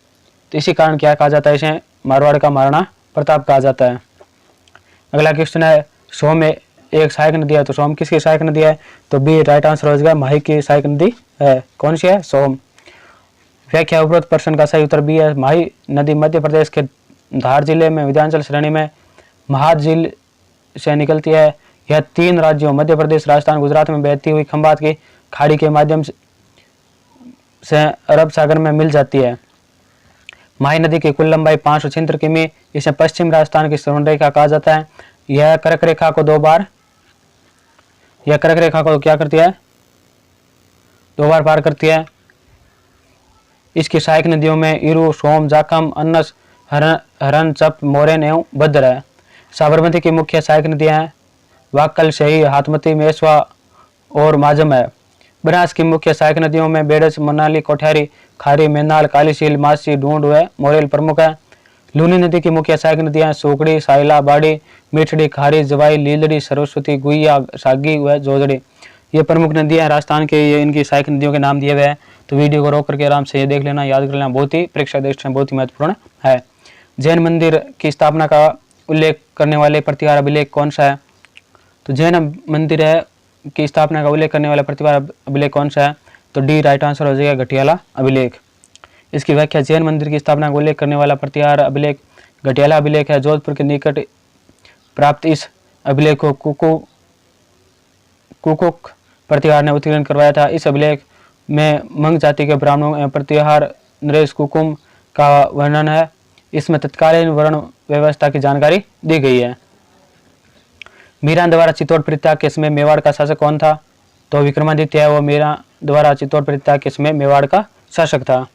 तो इसी कारण क्या कहा जाता है? इसे मारवाड़ का महाराणा प्रताप कहा जाता है। अगला क्वेश्चन है, सोम एक सहायक नदी है, तो सोम किसकी सहायक नदी है? तो बी राइट आंसर हो जाएगा, माही की सहायक नदी है। कौन सी है? सोम। व्याख्या, उपरोक्त प्रश्न का सही उत्तर बी है। माही नदी मध्य प्रदेश के धार जिले में विंध्याचल श्रेणी में महाद झील से निकलती है। यह 3 राज्यों मध्य प्रदेश, राजस्थान, गुजरात में बहती हुई खंभात की खाड़ी के माध्यम से अरब सागर में मिल जाती है। माही नदी की कुल लंबाई 576 किमी। इसे पश्चिम राजस्थान की स्वर्ण रेखा कहा जाता है। यह कर्क रेखा को क्या करती है? 2 बार पार करती है। इसकी सहायक नदियों में इरू, सोम, जाखम, अन्नस, हरन, चप, मोरेन एवं भद्र है। साबरमती की मुख्य सहायक नदियां हैं वाक्कल, सही, हाथमती, मेसवा और माजम है। बनास की मुख्य सहायक नदियों में बेड़स, मनाली, कोठियारी, खारी, मैनाल, कालीसील, मासी, ढूंढ व मोरेल प्रमुख है। लूनी नदी की मुख्य सहायक नदियां सोकड़ी, साइला, बाड़ी, मीठड़ी, खारी, जवाई, लीलड़ी, सरस्वती, गुइया, सागी व जोजड़ी, ये प्रमुख नदियां राजस्थान के, ये इनकी सहायक नदियों के नाम दिए हुए हैं। तो वीडियो को रोक करके आराम से ये देख लेना, याद कर लेना, बहुत ही परीक्षा दृष्टि से बहुत ही महत्वपूर्ण है। जैन मंदिर की स्थापना का उल्लेख करने वाले प्रतिहार अभिलेख कौन सा है? तो जैन मंदिर है की स्थापना का उल्लेख करने वाला प्रतिहार अभिलेख कौन सा है? तो डी राइट आंसर हो जाएगा, घटियाला अभिलेख। इसकी व्याख्या, जैन मंदिर की स्थापना का उल्लेख करने वाला प्रतिहार अभिलेख घटियाला अभिलेख है। जोधपुर के निकट प्राप्त इस अभिलेख को कुकुक प्रतिहार ने उत्कीर्ण करवाया था। इस अभिलेख में मंग जाति के ब्राह्मणों एवं प्रतिहार नरेश कुकुम का वर्णन है। इसमें तत्कालीन वर्ण व्यवस्था की जानकारी दी गई है। मीरा द्वारा चित्तौड़ परित्याग के समय मेवाड़ का शासक कौन था? तो विक्रमादित्य है वो मीरा द्वारा चित्तौड़ परित्याग के समय मेवाड़ का शासक था।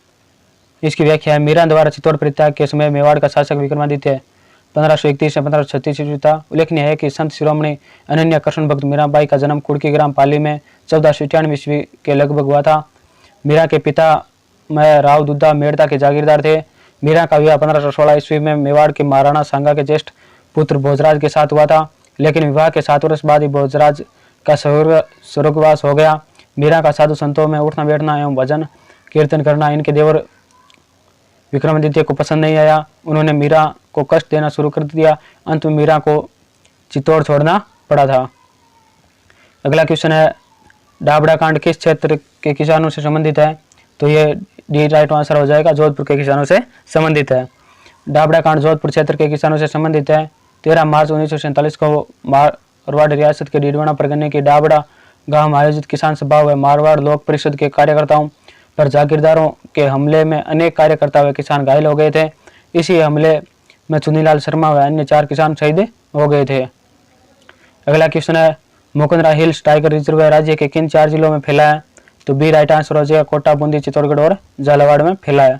इसकी व्याख्या है, मीरा द्वारा चित्तौड़ परित्याग के समय मेवाड़ का शासक विक्रमादित्य 1531 से 1536 ईस्वी था। उल्लेखनीय है कि संत शिरोमणि अनन्य कृष्ण भक्त मीराबाई का जन्म कुड़की ग्राम पाली में 1497 ईस्वी के लगभग हुआ था। मीरा के पिता में राव दुद्दा मेड़ता के जागीरदार थे। मीरा का विवाह 1516 ईस्वी में मेवाड़ के महाराणा सांगा के ज्येष्ठ पुत्र भोजराज के साथ हुआ था, लेकिन विवाह के 7 वर्ष बाद ही भोजराज का स्वर्गवास हो गया। मीरा का साधु संतों में उठना बैठना एवं भजन कीर्तन करना इनके देवर विक्रमादित्य को पसंद नहीं आया। उन्होंने मीरा को कष्ट देना शुरू कर दिया। अंत में मीरा को चित्तौड़ छोड़ना पड़ा था। अगला क्वेश्चन है, डाबड़ा कांड किस क्षेत्र के किसानों से संबंधित है? तो ये डी राइट आंसर हो जाएगा, जोधपुर के किसानों से संबंधित है। डाबड़ा कांड जोधपुर क्षेत्र के किसानों से संबंधित है। 13 मार्च 1947 को मारवाड़ रियासत के डीडवाना परगने की डाबड़ा गांव में आयोजित किसान सभा व मारवाड़ लोक परिषद के कार्यकर्ताओं पर जागीरदारों के हमले में अनेक कार्यकर्ता व किसान घायल हो गए थे। इसी हमले में चुनीलाल शर्मा व अन्य 4 किसान शहीद हो गए थे। अगला क्वेश्चन है, मुकुंदरा हिल्स टाइगर रिजर्व राज्य के किन 4 जिलों में फैला है? तो बी राइट आंसर हो जाएगा, कोटा, बूंदी, चित्तौड़गढ़ और झालावाड़ में फैला है।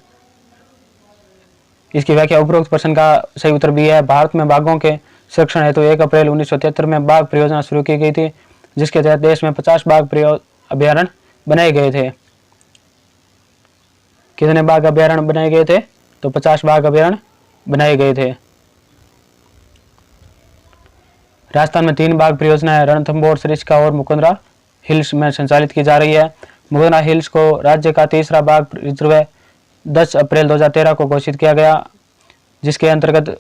इसकी व्याख्या, उपरोक्त प्रश्न का सही उत्तर भी है। भारत में बाघों के संरक्षण हेतु 1 अप्रैल 1973 में बाघ परियोजना शुरू की गई थी, जिसके तहत देश में 50 बाघ अभ्यारण्य बनाए गए थे। कितने बाघ अभ्यारण्य बनाए गए थे? तो 50 बाघ अभ्यारण्य बनाए गए थे। राजस्थान में 3 बाघ परियोजनाएं रणथंभौर, सरिस्का और मुकुंदरा हिल्स में संचालित की जा रही है। मुकुंदरा हिल्स को राज्य का तीसरा बाघ रिजर्व 10 अप्रैल 2013 को घोषित किया गया, जिसके अंतर्गत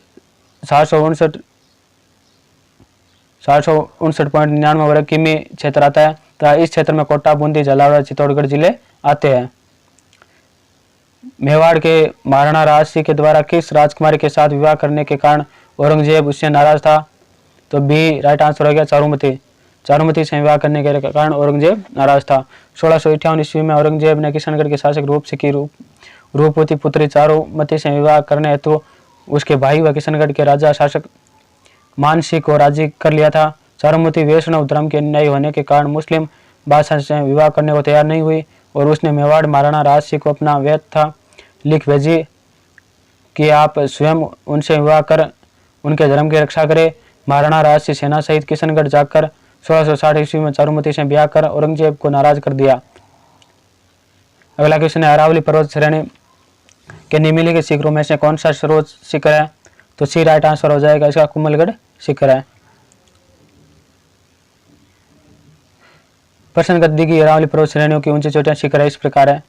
759.99 वर्ग किमी क्षेत्र आता है तथा इस क्षेत्र में कोटा, बूंदी, झालावाड़, चित्तौड़गढ़ जिले आते हैं। मेवाड़ के महाराणा राज सिंह के द्वारा किस राजकुमारी के साथ विवाह करने के कारण औरंगजेब उससे नाराज था? तो बी राइट आंसर हो गया, चारुमती। चारुमती से विवाह करने के कारण औरंगजेब नाराज था। 1658 ईस्वी में औरंगजेब ने किशनगढ़ के शासक रूप सिंह की रूपवती पुत्री चारुमती से विवाह करने हेतु उसके भाई व किशनगढ़ के राजा शासक मानसिंह को राजी कर लिया था। चारुमती वैष्णव धर्म के अनुयायी होने के कारण मुस्लिम बादशाह से विवाह करने को तैयार नहीं हुई और उसने मेवाड़ महाराणा राज सिंह को अपना व्यर्थ था लिख भेजी कि आप स्वयं उनसे विवाह कर उनके धर्म की रक्षा करें। महाराणा राज सिंह सेना सहित किशनगढ़ जाकर 1660 ईस्वी में चारुमती से ब्याह कर औरंगजेब को नाराज कर दिया। अगला क्वेश्चन है, अरावली पर्वत श्रेणी के निम्नलिखित शिखरों में से कौन सा सर्वोच्च शिखर है? तो सी राइट आंसर हो जाएगा, इसका कुमलगढ़ शिखर है। प्रश्नगत दी गई अरावली पर्वत श्रेणियों की ऊंची चोटियां शिखर है इस प्रकार है।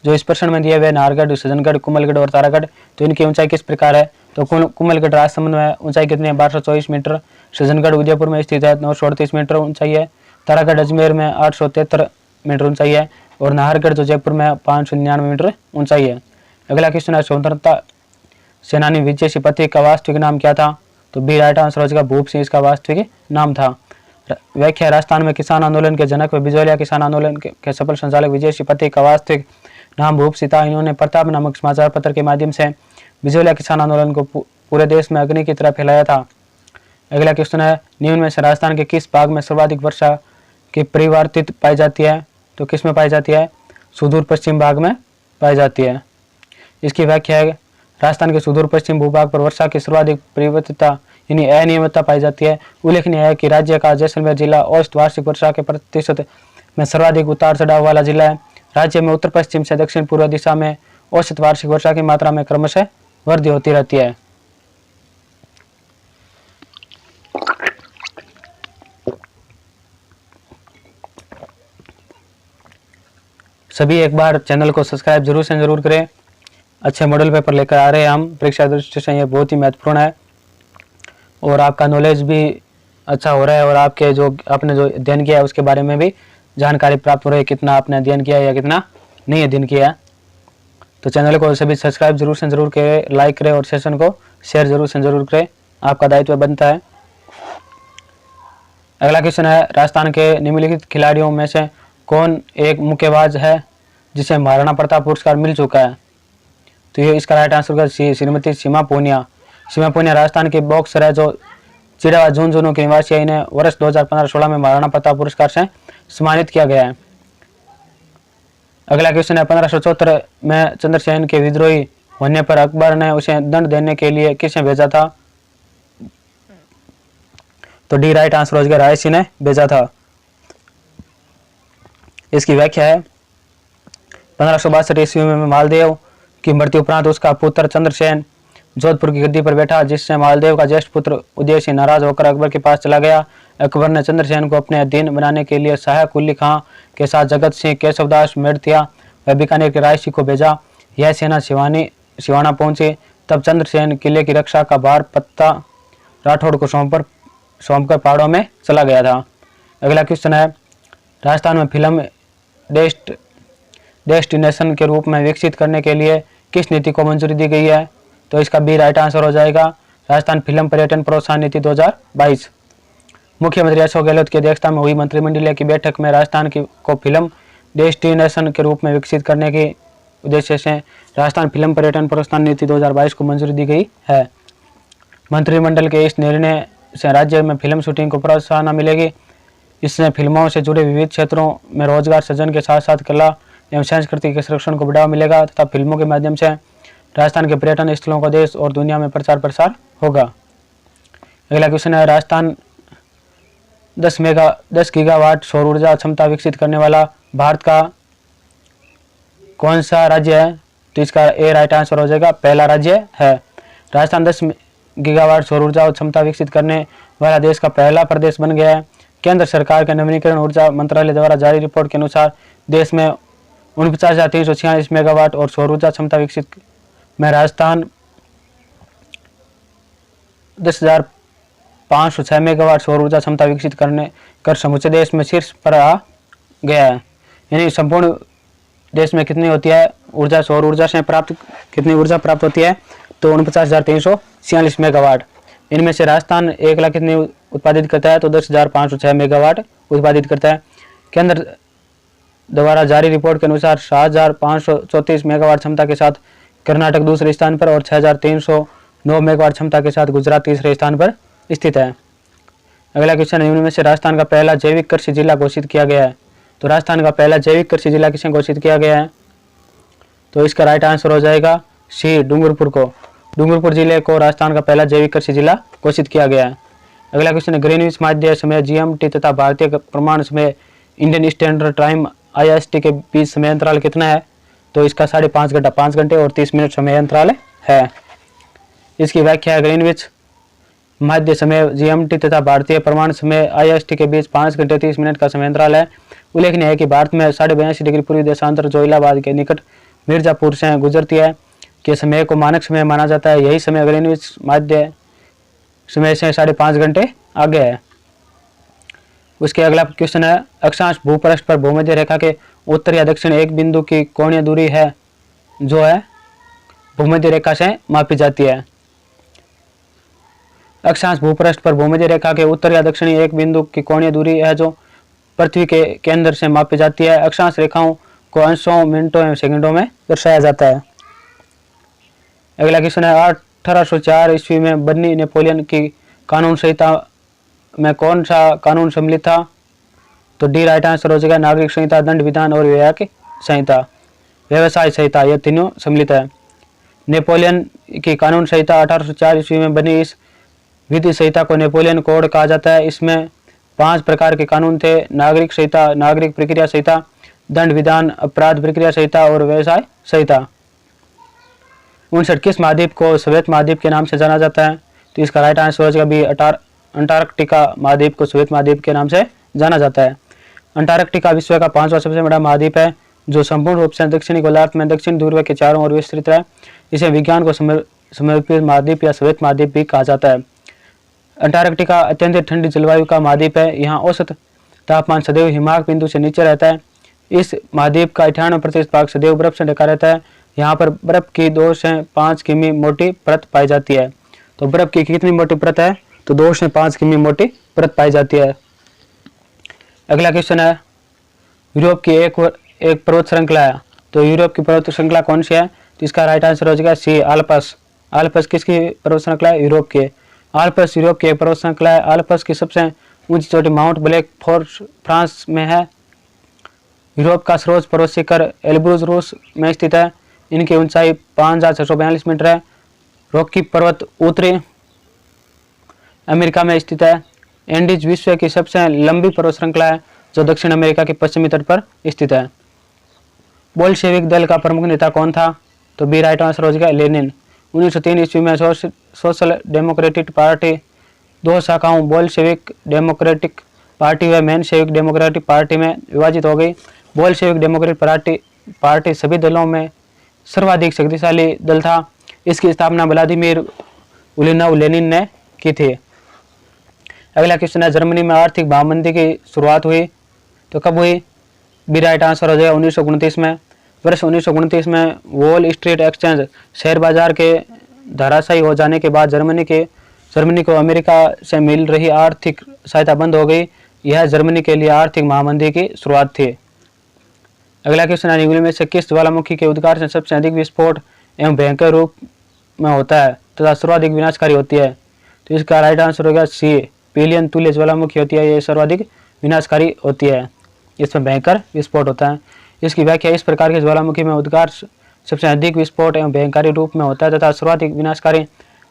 जो इस प्रश्न में दिए हुए नाहरगढ़, सज्जनगढ़, कुमलगढ़ और तारागढ़, तो इनकी ऊंचाई किस प्रकार है? तो कुमलगढ़ राजसमंद में ऊंचाई कितनी है? 1224 मीटर। सज्जनगढ़ उदयपुर में स्थित है, 938 मीटर ऊंचाई है। तारागढ़ अजमेर में 873 मीटर ऊंचाई है और नाहरगढ़ जो जयपुर में 599 मीटर ऊंचाई है। अगला क्वेश्चन है, स्वतंत्रता सेनानी विजय सिंह का वास्तविक नाम क्या था? तो बी राइट आंसर हो जाएगा, भूप सिंह इसका वास्तविक नाम था। व्याख्या, राजस्थान में किसान आंदोलन के जनक व बिजौलिया किसान आंदोलन के सफल संचालक विजय सिंह का वास्तविक नाम भूप सिंह था। इन्होंने प्रताप नामक समाचार पत्र के माध्यम से बिजौलिया किसान आंदोलन को पूरे देश में अग्नि की तरह फैलाया था। अगला क्वेश्चन है, निम्न में से राजस्थान के किस भाग में सर्वाधिक वर्षा की परिवर्तित पाई जाती है? तो किस में पाई जाती है? सुदूर पश्चिम भाग में पाई जाती है। इसकी व्याख्या है, राजस्थान के सुदूर पश्चिम भूभाग पर वर्षा की सर्वाधिक परिवर्तितता यानी अनियमितता पाई जाती है। उल्लेखनीय है कि राज्य का जैसलमेर जिला औसत वार्षिक वर्षा के प्रतिशत में सर्वाधिक उतार चढ़ाव वाला जिला है। राज्य में उत्तर पश्चिम से दक्षिण पूर्व दिशा में औसत वार्षिक वर्षा की मात्रा में क्रमशः वृद्धि होती रहती है। सभी एक बार चैनल को सब्सक्राइब जरूर से जरूर करें। अच्छे मॉडल पेपर लेकर आ रहे हैं हम, परीक्षा दृष्टि से ये बहुत ही महत्वपूर्ण है और आपका नॉलेज भी अच्छा हो रहा है और आपके जो आपने जो अध्ययन किया है उसके बारे में भी जानकारी प्राप्त हो रही है, कितना आपने अध्ययन किया है या कितना नहीं अध्ययन किया है। तो चैनल को सभी सब्सक्राइब जरूर से जरूर करें, लाइक करें और सेशन को शेयर जरूर से जरूर करें, आपका दायित्व बनता है। अगला क्वेश्चन है, राजस्थान के निम्नलिखित खिलाड़ियों में से कौन एक मुक्केबाज है जिसे महाराणा प्रताप पुरस्कार मिल चुका है? तो ये इसका राइट आंसर होगा श्रीमती सीमा पूनिया। सीमा पूनिया राजस्थान के बॉक्सर है जो चिड़वा झुंझुनू के निवासी है। इन्हें वर्ष 2015-16 में महाराणा प्रताप पुरस्कार से सम्मानित किया गया है। अगला क्वेश्चन है, 1574 में चंद्रसेन के विद्रोही होने पर अकबर ने उसे दंड देने के लिए किसे भेजा था? तो डी राइट आंसर हो जाएगा, राय सिंह ने भेजा था। इसकी व्याख्या है, 1562 ईस्वी में मालदेव की मृत्यु उपरांत उसका पुत्र चंद्रसेन जोधपुर की गद्दी पर बैठा, जिससे मालदेव का ज्येष्ठ पुत्र उदय सिंह नाराज होकर अकबर के पास चला गया। अकबर ने चंद्रसेन को अपने अधीन बनाने के लिए सहायक कुली खां के साथ जगत सिंह, केशवदास मेड़तिया व बीकानेर के राय सिंह को भेजा। यह सेना सिवाना पहुंची। तब चंद्रसेन किले की रक्षा का भार पत्ता राठौड़ को सौंपकर पहाड़ों में चला गया था। अगला क्वेश्चन है, राजस्थान में फिल्म डेस्टिनेशन के रूप में विकसित करने के लिए किस नीति को मंजूरी दी गई है? तो इसका बी राइट आंसर हो जाएगा, राजस्थान फिल्म पर्यटन प्रोत्साहन नीति 2022। मुख्यमंत्री अशोक गहलोत की अध्यक्षता में हुई मंत्रिमंडलीय की बैठक में राजस्थान को फिल्म डेस्टिनेशन के रूप में विकसित करने के उद्देश्य से राजस्थान फिल्म पर्यटन प्रोत्साहन नीति 2022 को मंजूरी दी गई है। मंत्रिमंडल के इस निर्णय से राज्य में फिल्म शूटिंग को प्रोत्साहन मिलेगी। इससे फिल्मों से जुड़े विविध क्षेत्रों में रोजगार सृजन के साथ साथ कला एवं संस्कृति के संरक्षण को बढ़ावा मिलेगा तथा फिल्मों के माध्यम से राजस्थान के पर्यटन स्थलों का देश और दुनिया में प्रचार प्रसार होगा। अगला क्वेश्चन है, राजस्थान 10 गीगावाट सौर ऊर्जा क्षमता विकसित करने वाला भारत का कौन सा राज्य है? तो इसका ए राइट आंसर हो जाएगा, पहला राज्य है। राजस्थान 10 गीगावाट सौर ऊर्जा क्षमता विकसित करने वाला देश का पहला प्रदेश बन गया है। केंद्र सरकार के नवीनीकरण ऊर्जा मंत्रालय द्वारा जारी रिपोर्ट के अनुसार देश में 49,346 मेगावाट और सौर ऊर्जा क्षमता विकसित में राजस्थान 10,506 मेगावाट सौर ऊर्जा क्षमता विकसित कर समूचे देश में शीर्ष पर आ गया है। यानी संपूर्ण देश में कितनी होती है ऊर्जा, सौर ऊर्जा से प्राप्त कितनी ऊर्जा प्राप्त होती है? तो 49,346 मेगावाट। इनमें से राजस्थान 1 लाख कितनी उत्पादित करता है? तो 10,506 मेगावाट उत्पादित करता है। केंद्र द्वारा जारी रिपोर्ट के अनुसार 7,534 मेगावाट क्षमता के साथ कर्नाटक दूसरे स्थान पर और 6,309 मेगावाट क्षमता के साथ गुजरात तीसरे स्थान पर स्थित है। अगला क्वेश्चन है, इनमें से राजस्थान का पहला जैविक कृषि जिला घोषित किया गया है। तो राजस्थान का पहला जैविक कृषि जिला किसे घोषित किया गया है? तो इसका राइट आंसर हो जाएगा सी, डूंगरपुर को। डूंगरपुर जिले को राजस्थान का पहला जैविक कृषि जिला घोषित किया गया है। अगला क्वेश्चन है, ग्रीनविच माध्य समय GMT तथा भारतीय प्रमाण समय इंडियन स्टैंडर्ड टाइम IST के बीच समय अंतराल कितना है? तो इसका 5.5 घंटा 5 घंटे और 30 मिनट समय अंतराल है। इसकी व्याख्या है, ग्रीनविच माध्य समय GMT तथा भारतीय प्रमाण समय IST के बीच 5 घंटे 30 मिनट का समय अंतराल है। उल्लेखनीय है कि भारत में 82.5 डिग्री पूर्वी देशांतर जो इलाहाबाद के निकट मिर्जापुर से गुजरती है के समय को मानक समय माना जाता है। यही समय ग्रीनविच माध्य समय से 5.5 घंटे आगे है। उसके अगला क्वेश्चन है, अक्षांश भूपृष्ठ पर भूमध्य रेखा के उत्तर या दक्षिण एक बिंदु की कोणीय दूरी है जो है भूमध्य रेखा से मापी जाती है। अक्षांश भूपृष्ठ पर भूमध्य रेखा के उत्तर या दक्षिणी एक बिंदु की कोणीय दूरी है जो पृथ्वी के केंद्र से मापी जाती है। अक्षांश रेखाओं को अंशों, मिनटों एवं सेकंडों में दर्शाया जाता है। अगला क्वेश्चन है, 1804 ईस्वी में बनी नेपोलियन की कानून संहिता में कौन सा कानून सम्मिलित था? तो डी राइट आंसर हो जाएगा, नागरिक संहिता, दंड विधान और व्यवसायिक संहिता, व्यवसाय संहिता, ये तीनों सम्मिलित है। नेपोलियन की कानून संहिता 1804 ईस्वी में बनी इस विधि संहिता को नेपोलियन कोड कहा जाता है। इसमें 5 प्रकार के कानून थे: नागरिक संहिता, नागरिक प्रक्रिया संहिता, दंड विधान, अपराध प्रक्रिया संहिता और व्यवसाय संहिता। 59 किस महाद्वीप को श्वेत महाद्वीप के नाम से जाना जाता है? तो इसका राइट आंसर हो जाएगा बी, अंटार्कटिका महाद्वीप को श्वेत महाद्वीप के नाम से जाना जाता है। अंटार्कटिका विश्व का 5वां सबसे बड़ा महाद्वीप है, जो संपूर्ण रूप से दक्षिणी गोलार्ध में दक्षिण ध्रुव के चारों ओर विस्तृत है। इसे विज्ञान को समर्पित महाद्वीप या श्वेत महाद्वीप भी कहा जाता है। अंटार्कटिका अत्यंत ठंडी जलवायु का महाद्वीप है। यहाँ औसत तापमान सदैव हिमांक बिंदु से नीचे रहता है। इस महाद्वीप का 98% भाग सदैव बर्फ से ढका रहता है। यहाँ पर बर्फ की 2 से 5 किमी मोटी परत पाई जाती है। तो बर्फ की कितनी मोटी परत है? तो 2 से 5 किमी मोटी परत पाई जाती है। अगला क्वेश्चन है, यूरोप की एक पर्वत श्रृंखला है। तो यूरोप की पर्वत श्रृंखला कौन सी है? तो इसका राइट आंसर हो जाएगा सी, आल्प्स। आल्प्स किसकी पर्वत श्रृंखला है? यूरोप के। आल्प्स यूरोप की एक पर्वत श्रृंखला है। आल्प्स की सबसे ऊंची चोटी माउंट ब्लैक फ्रांस में है। यूरोप का सर्वोच्च पर्वत शिखर एल्ब्रूज रूस में स्थित है। इनकी ऊंचाई 5642 मीटर है। रॉकी पर्वत उत्तरी अमेरिका में स्थित है। एंडीज विश्व की सबसे लंबी पर्वत श्रृंखला है, जो दक्षिण अमेरिका के पश्चिमी तट पर स्थित है। बोल्शेविक दल का प्रमुख नेता कौन था? तो बी राइट आंसर हो जाएगा लेनिन। 1903 ईस्वी में सोशल डेमोक्रेटिक पार्टी 2 शाखाओं बोल्शेविक डेमोक्रेटिक पार्टी व मेनशेविक डेमोक्रेटिक पार्टी में विभाजित हो गई। बोल्शेविक डेमोक्रेटिक पार्टी सभी दलों में सर्वाधिक शक्तिशाली दल था। इसकी स्थापना व्लादिमीर उलिनोव लेनिन ने की थी। अगला क्वेश्चन है, जर्मनी में आर्थिक महामंदी की शुरुआत हुई तो कब हुई? बी राइट आंसर हो जाएगा 1929 में। वर्ष 1929 में वॉल स्ट्रीट एक्सचेंज शेयर बाजार के धराशायी हो जाने के बाद जर्मनी को अमेरिका से मिल रही आर्थिक सहायता बंद हो गई। यह जर्मनी के लिए आर्थिक महामंदी की शुरुआत थी। अगला क्वेश्चन है, निम्न में से किस ज्वालामुखी के उद्गार से सबसे अधिक विस्फोट एवं भयंकर रूप में होता है तथा सर्वाधिक विनाशकारी होती है? तो इसका राइट आंसर होगा सी, पिलियन तुल्य ज्वालामुखी होती है। ये सर्वाधिक विनाशकारी होती है, इसमें भयंकर विस्फोट होता है। इसकी व्याख्या इस प्रकार के ज्वालामुखी में उद्गार सबसे अधिक विस्फोट एवं भयंकारी रूप में होता है तथा सर्वाधिक विनाशकारी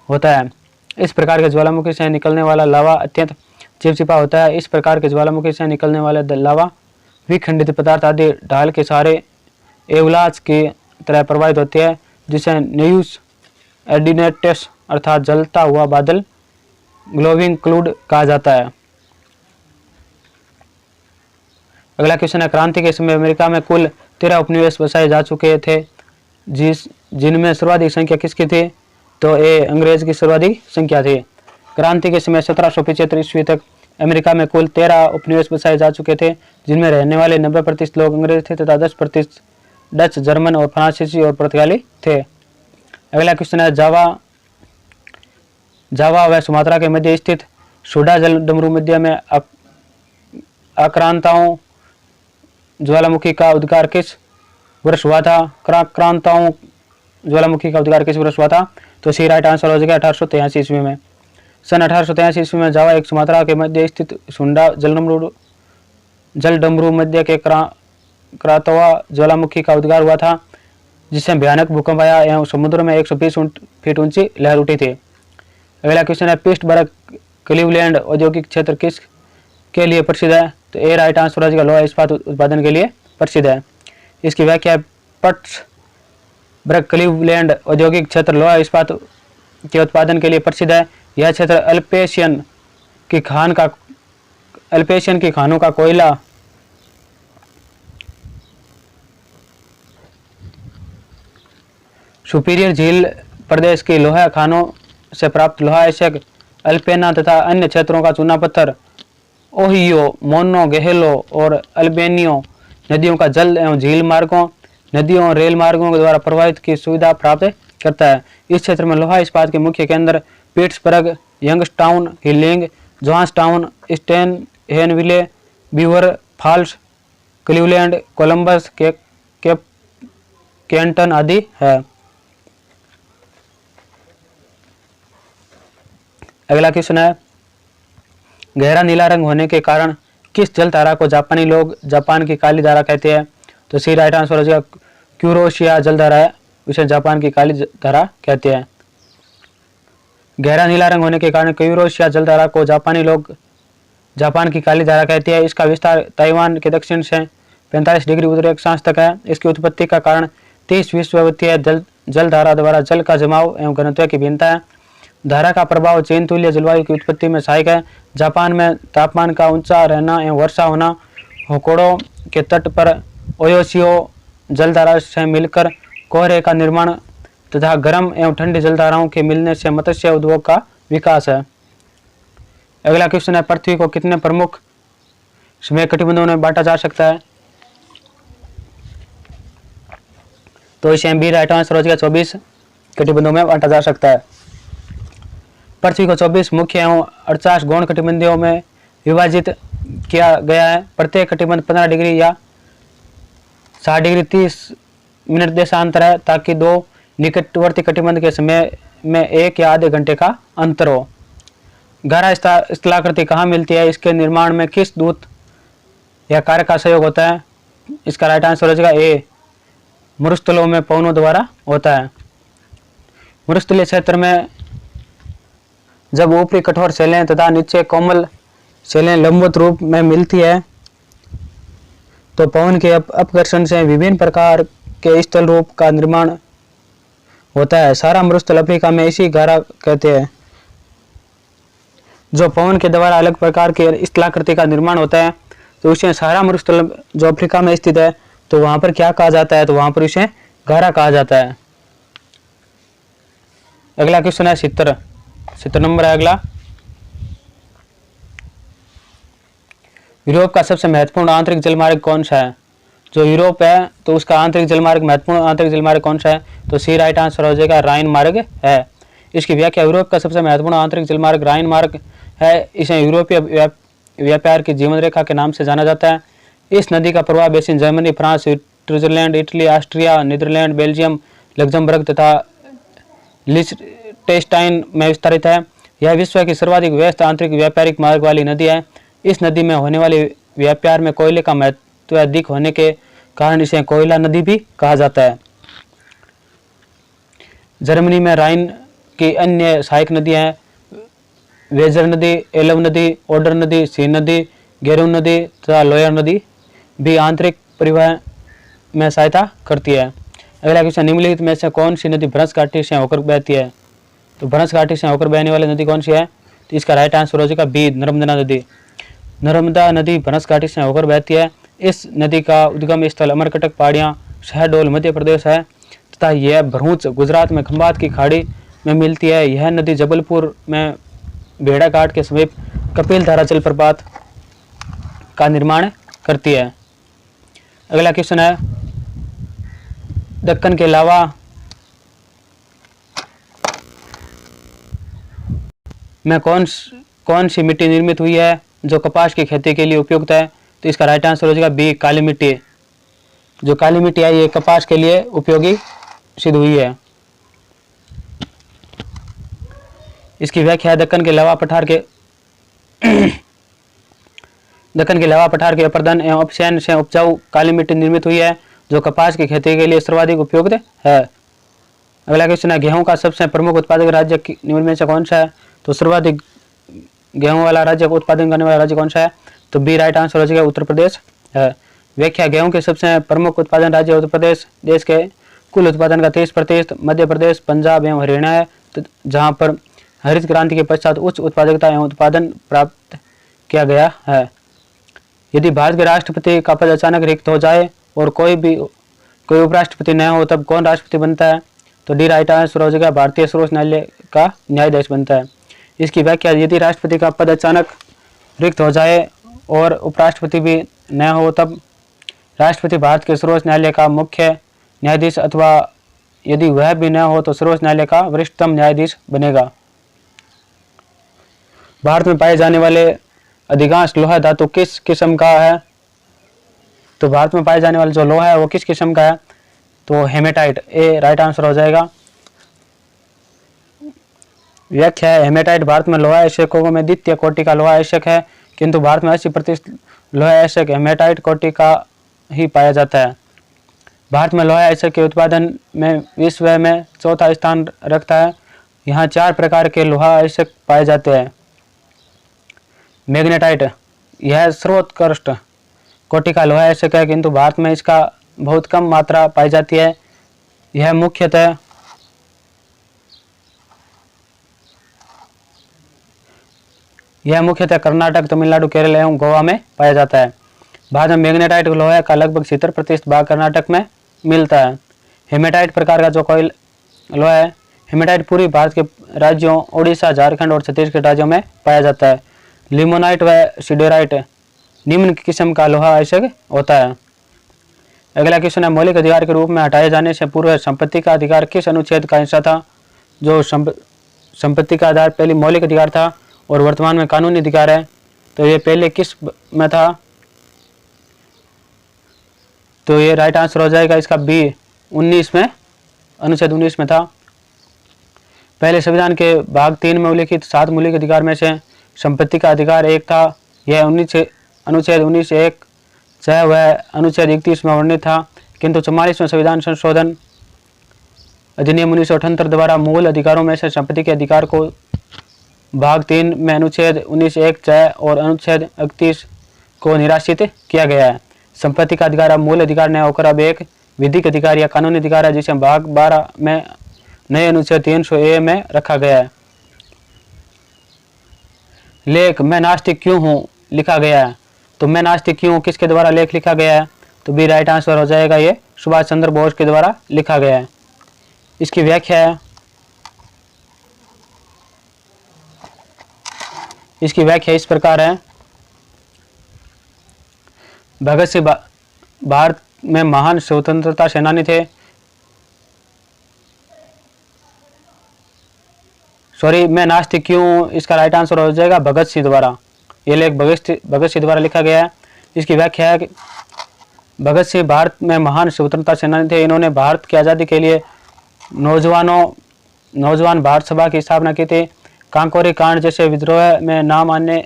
होता है। इस प्रकार के ज्वालामुखी से निकलने वाला लावा अत्यंत चिपचिपा होता है। इस प्रकार के ज्वालामुखी से निकलने वाले लावा विखंडित पदार्थ आदि ढाल के सारे एवलाज की तरह प्रवाहित होती है, जिसे न्यूज एडिनेटस अर्थात जलता हुआ बादल ग्लोविंग क्लूड कहा जाता है। अगला क्वेश्चन है, क्रांति के समय अमेरिका में कुल 13 उपनिवेश बसाए जा चुके थे, जिनमें सर्वाधिक संख्या किसकी थी? तो ए अंग्रेज की सर्वाधिक संख्या थी। क्रांति के समय 1775 ईस्वी तक अमेरिका में कुल 13 उपनिवेश बसाए जा चुके थे, जिनमें रहने वाले 90% लोग अंग्रेज थे तथा 10% डच, जर्मन और फ्रांसीसी और पुर्तगाली थे। अगला क्वेश्चन है, जावा व सुमात्रा के मध्य स्थित सुडा जल डमरू मध्य में आक्रांताओं ज्वालामुखी का उद्गार किस वर्ष हुआ था? आक्रांताओं ज्वालामुखी का उद्गार किस वर्ष हुआ था? तो सी राइट आंसर हो जाएगा 1883 ईस्वी में। सन 1883 ईस्वी में जावा एक सुमात्रा के मध्य स्थित सुंडा जल डमरू मध्य के क्रातवा ज्वालामुखी का उद्गार हुआ था, जिससे भयानक भूकंप आया एवं समुद्र में 120 फीट ऊंची लहर उठी थी। अगला क्वेश्चन है, पिट्सबर्ग क्लीवलैंड औद्योगिक क्षेत्र किस के लिए प्रसिद्ध है? तो ए राइट आंसर हो जाएगा लोहा इस्पात उत्पादन के लिए प्रसिद्ध है। इसकी व्याख्या पिट्सबर्ग क्लीवलैंड औद्योगिक क्षेत्र लोहा इस्पात के उत्पादन के लिए प्रसिद्ध है। यह क्षेत्र अल्पेशियन की खानों का कोयला, सुपीरियर झील प्रदेश की लोहा खानों से प्राप्त लोहा एशक, अल्पेना तथा अन्य क्षेत्रों का चूना पत्थर, ओहियो, मोनो गेहेलो और अल्बेनियो नदियों का जल एवं झील मार्गों, नदियों और रेल मार्गों के द्वारा प्रवाहित की सुविधा प्राप्त करता है। इस क्षेत्र में लोहा इस्पात के मुख्य केंद्र Pittsburgh, Youngstown, Wheeling, Johnstown, Steubenville, Beaver Falls, Cleveland, Columbus, Canton आदि है। अगला क्वेश्चन है, गहरा नीला रंग होने के कारण किस जल धारा को जापानी लोग जापान की काली धारा कहते हैं? तो सी राइट आंसर हो जाएगा क्यूरोशिया जल धारा है, उसे जापान की काली धारा कहते हैं। गहरा नीला रंग होने के कारण क्यूरोशिया जल धारा को जापानी लोग जापान की काली धारा कहती है। इसका विस्तार ताइवान के दक्षिण से 45 डिग्री उत्तरी अक्षांश तक है। इसकी उत्पत्ति का कारण 30 विषुववृत्तीय जल धारा द्वारा जल का जमाव एवं घनत्व की भिन्नता है। धारा का प्रभाव चीन तुल्य जलवायु की उत्पत्ति में सहायक है। जापान में तापमान का ऊंचा रहना एवं वर्षा होना, होकोडो के तट पर ओयोशियो जलधारा से मिलकर कोहरे का निर्माण तथा गर्म एवं ठंडी जलधाराओं के मिलने से मत्स्य उद्योग का विकास है। अगला क्वेश्चन है, पृथ्वी को कितने प्रमुख समय कटिबंधों में बांटा जा सकता है? तो इसे बी राइट आंसर हो जाएगा, 24 कटिबंधों में बांटा जा सकता है। पृथ्वी को 24 मुख्य एवं 48 गौण कटिबंधों में विभाजित किया गया है। प्रत्येक कटिबंध 15 डिग्री या 60 डिग्री 30 मिनट देशांतर है, ताकि दो निकटवर्ती कटिबंध के समय में 1 या आधे घंटे का अंतर हो। गारा स्थलाकृति कहाँ मिलती है? इसके निर्माण में किस दूत या कारक का सहयोग होता है? इसका राइट आंसर हो जाएगा ए, मरुस्थलों में पवनों द्वारा होता है। मरुस्थलीय क्षेत्र में जब ऊपरी कठोर शैलें तथा नीचे कोमल शैलें लंबवत रूप में मिलती है तो पवन के अपघर्षण से विभिन्न प्रकार के स्थल रूप का निर्माण होता है। सारा मरुस्थल अफ्रीका में इसी गारा कहते हैं। जो पवन के द्वारा अलग प्रकार के स्थलाकृति का निर्माण होता है तो उसे सारा मरुस्थल जो अफ्रीका में स्थित है तो वहां पर क्या कहा जाता है? तो वहां पर इसे गारा कहा जाता है। अगला क्वेश्चन है 70 नंबर है अगला। यूरोप का सबसे महत्वपूर्ण आंतरिक जलमार्ग कौन सा है? जो यूरोप है तो उसका आंतरिक जलमार्ग, महत्वपूर्ण आंतरिक जलमार्ग कौन सा है? तो सी राइट आंसर हो जाएगा, राइन मार्ग है। इसकी व्याख्या, यूरोप का सबसे महत्वपूर्ण आंतरिक जलमार्ग राइन मार्ग है। इसे यूरोपीय व्यापार की जीवन रेखा के नाम से जाना जाता है। इस नदी का प्रवाह basin Germany, France, Switzerland, Italy, Austria, Netherlands, Belgium, Luxembourg तथा लिechtenstein में विस्तारित है। यह विश्व की सर्वाधिक व्यस्त आंतरिक व्यापारिक मार्ग वाली नदी है। इस नदी में होने वाले व्यापार में कोयले का महत्व अधिक होने के कारण इसे कोयला नदी भी कहा जाता है। जर्मनी में राइन की अन्य सहायक नदियां हैं वेजर नदी, एलव नदी, ओडर नदी, सीन नदी, गेरून नदी तथा लोयर नदी भी आंतरिक परिवहन में सहायता करती है। अगला क्वेश्चन, निम्नलिखित में से कौन सी नदी भ्रंश घाटी से होकर बहती है? तो भ्रंश घाटी से होकर बहने वाली नदी कौन सी है? तो इसका राइट आंसर हो जाएगा बी, नर्मदा नदी। नर्मदा नदी भ्रंश घाटी से होकर बहती है। इस नदी का उद्गम स्थल अमरकटक पहाड़ियाँ, शहडोल मध्य प्रदेश है तथा यह भरूच गुजरात में खंभात की खाड़ी में मिलती है। यह नदी जबलपुर में भेड़ाघाट के समीप कपिल धारा जलप्रपात का निर्माण करती है। अगला क्वेश्चन है, दक्कन के अलावा में कौन सी मिट्टी निर्मित हुई है जो कपास की खेती के लिए उपयुक्त है? तो इसका राइट आंसर हो जाएगा बी, काली मिट्टी। जो काली मिट्टी है ये कपास के लिए उपयोगी सिद्ध हुई है। इसकी व्याख्या, दक्कन के लावा पठार के अपर्दन एवं अपशयन से उपजाऊ काली मिट्टी निर्मित हुई है जो कपास की खेती के लिए सर्वाधिक उपयुक्त है। अगला क्वेश्चन है, गेहूं का सबसे प्रमुख उत्पादक राज्य निम्न में से कौन सा है? तो सर्वाधिक गेहूं वाला राज्य को उत्पादन करने वाला राज्य कौन सा है? तो बी राइट आंसर हो जाएगा, उत्तर प्रदेश है। व्याख्या, गेहूं के सबसे प्रमुख उत्पादन राज्य उत्तर प्रदेश देश के कुल उत्पादन का 30%, मध्य प्रदेश, पंजाब एवं हरियाणा है, तो जहां पर हरित क्रांति के पश्चात उच्च उत्पादकता एवं उत्पादन प्राप्त किया गया है। यदि भारत के राष्ट्रपति का पद अचानक रिक्त हो जाए और कोई उपराष्ट्रपति न हो तब कौन राष्ट्रपति बनता है? तो डी राइट आंसर हो जाएगा, भारतीय सर्वोच्च न्यायालय का न्यायाधीश बनता है। इसकी व्याख्या, यदि राष्ट्रपति का पद अचानक रिक्त हो जाए और उपराष्ट्रपति भी न हो तब राष्ट्रपति भारत के सर्वोच्च न्यायालय का मुख्य न्यायाधीश अथवा यदि वह भी न हो तो सर्वोच्च न्यायालय का वरिष्ठतम न्यायाधीश बनेगा। भारत में पाए जाने वाले अधिकांश लोहा धातु किस किस्म का है? तो भारत में पाए जाने वाला जो लोहा है वो किस किस्म का है? तो हेमेटाइट, ए राइट आंसर हो जाएगा। व्याख्या है, हेमेटाइट भारत में लोहा अयस्कों में द्वितीय कोटि का लोहा अयस्क है, किंतु भारत में 80% लोहा अयस्क हेमेटाइट कोटि का ही पाया जाता है। भारत में लोहा अयस्क के उत्पादन में विश्व में चौथा स्थान रखता है। यहाँ 4 प्रकार के लोहा अयस्क पाए जाते हैं। मैग्नेटाइट, यह सर्वोत्कृष्ट कोटि का लोहा आवश्यक है, किंतु भारत में इसका बहुत कम मात्रा पाई जाती है। यह मुख्यतः कर्नाटक, तमिलनाडु, केरल एवं गोवा में पाया जाता है। भारत में मैग्नेटाइट लोहे का लगभग 70% भाग कर्नाटक में मिलता है। हेमेटाइट प्रकार का जो कोई लोहा है, हेमेटाइट पूरी भारत के राज्यों ओडिशा, झारखंड और छत्तीसगढ़ राज्यों में पाया जाता है। लिमोनाइट व सिडोराइट निम्न किस्म का लोहा आवश्यक होता है। अगला क्वेश्चन है, मौलिक अधिकार के रूप में हटाए जाने से पूर्व संपत्ति का अधिकार किस अनुच्छेद का हिस्सा था? जो संपत्ति का आधार पहले मौलिक अधिकार था और वर्तमान में कानूनी अधिकार है, तो ये पहले किस में था? तो ये राइट आंसर हो जाएगा इसका बी, 19 में, अनुच्छेद 19 में था। पहले संविधान के भाग 3 में उल्लिखित 7 मौलिक अधिकार में से संपत्ति का अधिकार एक था। यह अनुच्छेद 19(1) चाहे वह अनुच्छेद 31 में वर्णित था, किंतु 44वें संविधान संशोधन अधिनियम 1978 द्वारा मूल अधिकारों में से संपत्ति के अधिकार को भाग 3 में अनुच्छेद 19(1) चाहे और अनुच्छेद 31 को निराशित किया गया है। संपत्ति का अधिकार अब मूल अधिकार न होकर अब एक विधिक अधिकार या कानूनी अधिकार है, जिसे भाग 12 में नए अनुच्छेद 300(a) में रखा गया है। लेख मैं नास्तिक क्यों हूँ लिखा गया है, तो मैं नास्तिक क्यों किसके द्वारा लेख लिखा गया है? तो बी राइट आंसर हो जाएगा, ये सुभाष चंद्र बोस के द्वारा लिखा गया है। इसकी व्याख्या है, इसकी व्याख्या इस प्रकार है, भगत सिंह भारत में महान स्वतंत्रता सेनानी थे। सॉरी, मैं नास्तिक क्यों, इसका राइट आंसर हो जाएगा भगत सिंह द्वारा। ये लेख भगत सिंह द्वारा लिखा गया है। इसकी व्याख्या है कि भगत सिंह भारत में महान स्वतंत्रता सेनानी थे। इन्होंने भारत की आज़ादी के लिए नौजवान भारत सभा की स्थापना की थी। कांकोरी कांड जैसे विद्रोह में नाम आने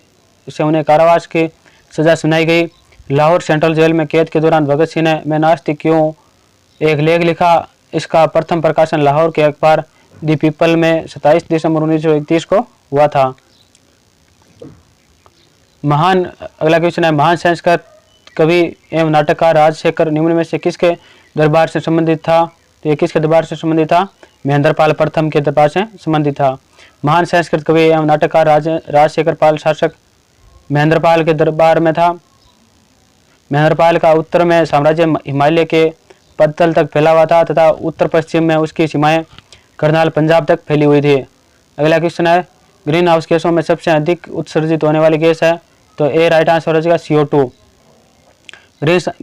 से उन्हें कारावास की सजा सुनाई गई। लाहौर सेंट्रल जेल में कैद के दौरान भगत सिंह ने मैं नास्तिक क्यों एक लेख लिखा। इसका प्रथम प्रकाशन लाहौर के अखबार दी पीपल में 27 दिसंबर 1931 को हुआ था। अगला क्वेश्चन है, महान संस्कृत कवि एवं नाटककार राजशेखर निम्न में से किसके दरबार से संबंधित था? तो ये किसके दरबार से संबंधित था? महेंद्रपाल प्रथम के दरबार से संबंधित था। महान संस्कृत कवि एवं नाटककार राजशेखर पाल शासक महेंद्रपाल के दरबार में था। महेंद्रपाल का उत्तर में साम्राज्य हिमालय के पदतल तक फैला हुआ था तथा उत्तर पश्चिम में उसकी सीमाएं करनाल पंजाब तक फैली हुई थी। अगला क्वेश्चन है, ग्रीन हाउस गैसों में सबसे अधिक उत्सर्जित होने वाली गैस है? तो ए राइट आंसर हो जाएगा CO2।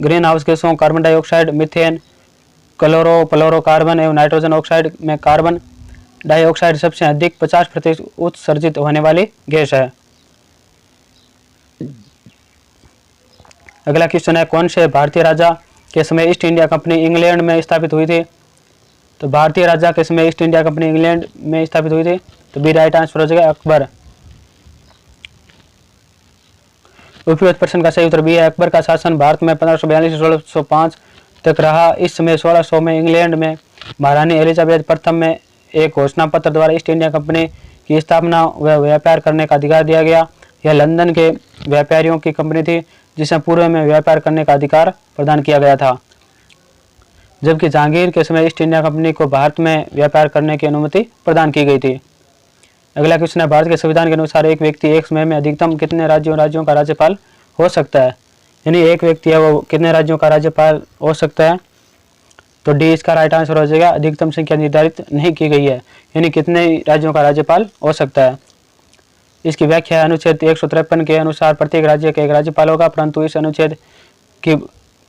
ग्रीन हाउस गैसों कार्बन डाइऑक्साइड, मीथेन, क्लोरोफ्लोरोकार्बन एवं नाइट्रोजन ऑक्साइड में कार्बन डाइऑक्साइड सबसे अधिक 50% उत्सर्जित होने वाली गैस है। अगला क्वेश्चन है, कौन से भारतीय राजा के समय ईस्ट इंडिया कंपनी इंग्लैंड में स्थापित हुई थी? तो भारतीय राजा के समय ईस्ट इंडिया कंपनी इंग्लैंड में स्थापित हुई थी। तो बी राइट आंसर हो जाएगा अकबर। उपयुक्त प्रश्न का सही उत्तर बी है। अकबर का शासन भारत में 1542 से 1605 तक रहा। इस समय 1600 में इंग्लैंड में महारानी एलिजाबेथ प्रथम में एक घोषणा पत्र द्वारा ईस्ट इंडिया कंपनी की स्थापना व व्यापार करने का अधिकार दिया गया। यह लंदन के व्यापारियों की कंपनी थी जिसमें पूर्व में व्यापार करने का अधिकार प्रदान किया गया था, जबकि जहांगीर के समय ईस्ट इंडिया कंपनी को भारत में व्यापार करने की अनुमति प्रदान की गई थी। अगला क्वेश्चन है, भारत के संविधान के अनुसार एक व्यक्ति एक समय में अधिकतम कितने राज्यों का राज्यपाल हो सकता है? यानी एक व्यक्ति है वो कितने राज्यों का राज्यपाल हो सकता है? तो डी इसका राइट आंसर हो जाएगा। अधिकतम संख्या निर्धारित नहीं की गई है, यानी कितने राज्यों का राज्यपाल हो सकता है। इसकी व्याख्या अनुच्छेद 153 के अनुसार प्रत्येक राज्य का एक राज्यपाल होगा, परंतु इस अनुच्छेद की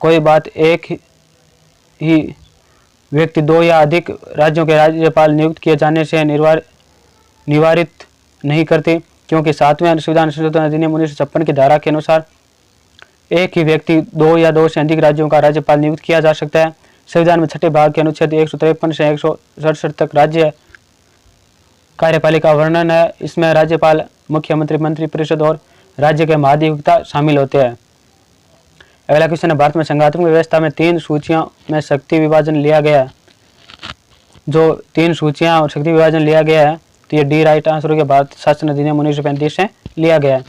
कोई बात एक ही व्यक्ति 2 या अधिक राज्यों के राज्यपाल नियुक्त किए जाने से निवारित नहीं करती, क्योंकि 7वें संविधान संशोधन अधिनियम 1956 की धारा के अनुसार एक ही व्यक्ति 2 या 2 से अधिक राज्यों का राज्यपाल नियुक्त किया जा सकता है। संविधान में छठे भाग के अनुच्छेद 153 से 167 तक राज्य कार्यपालिका वर्णन है। इसमें राज्यपाल, मुख्यमंत्री, मंत्रिपरिषद और राज्य के महाधिवक्ता शामिल होते हैं। अगला क्वेश्चन है, भारत में संघात्मक व्यवस्था में 3 सूचियों में शक्ति विभाजन लिया गया है। जो 3 सूचियां और शक्ति विभाजन लिया गया है, तो ये डी राइट आंसर हो गया। भारत शासन अधिनियम 1935 से लिया गया है।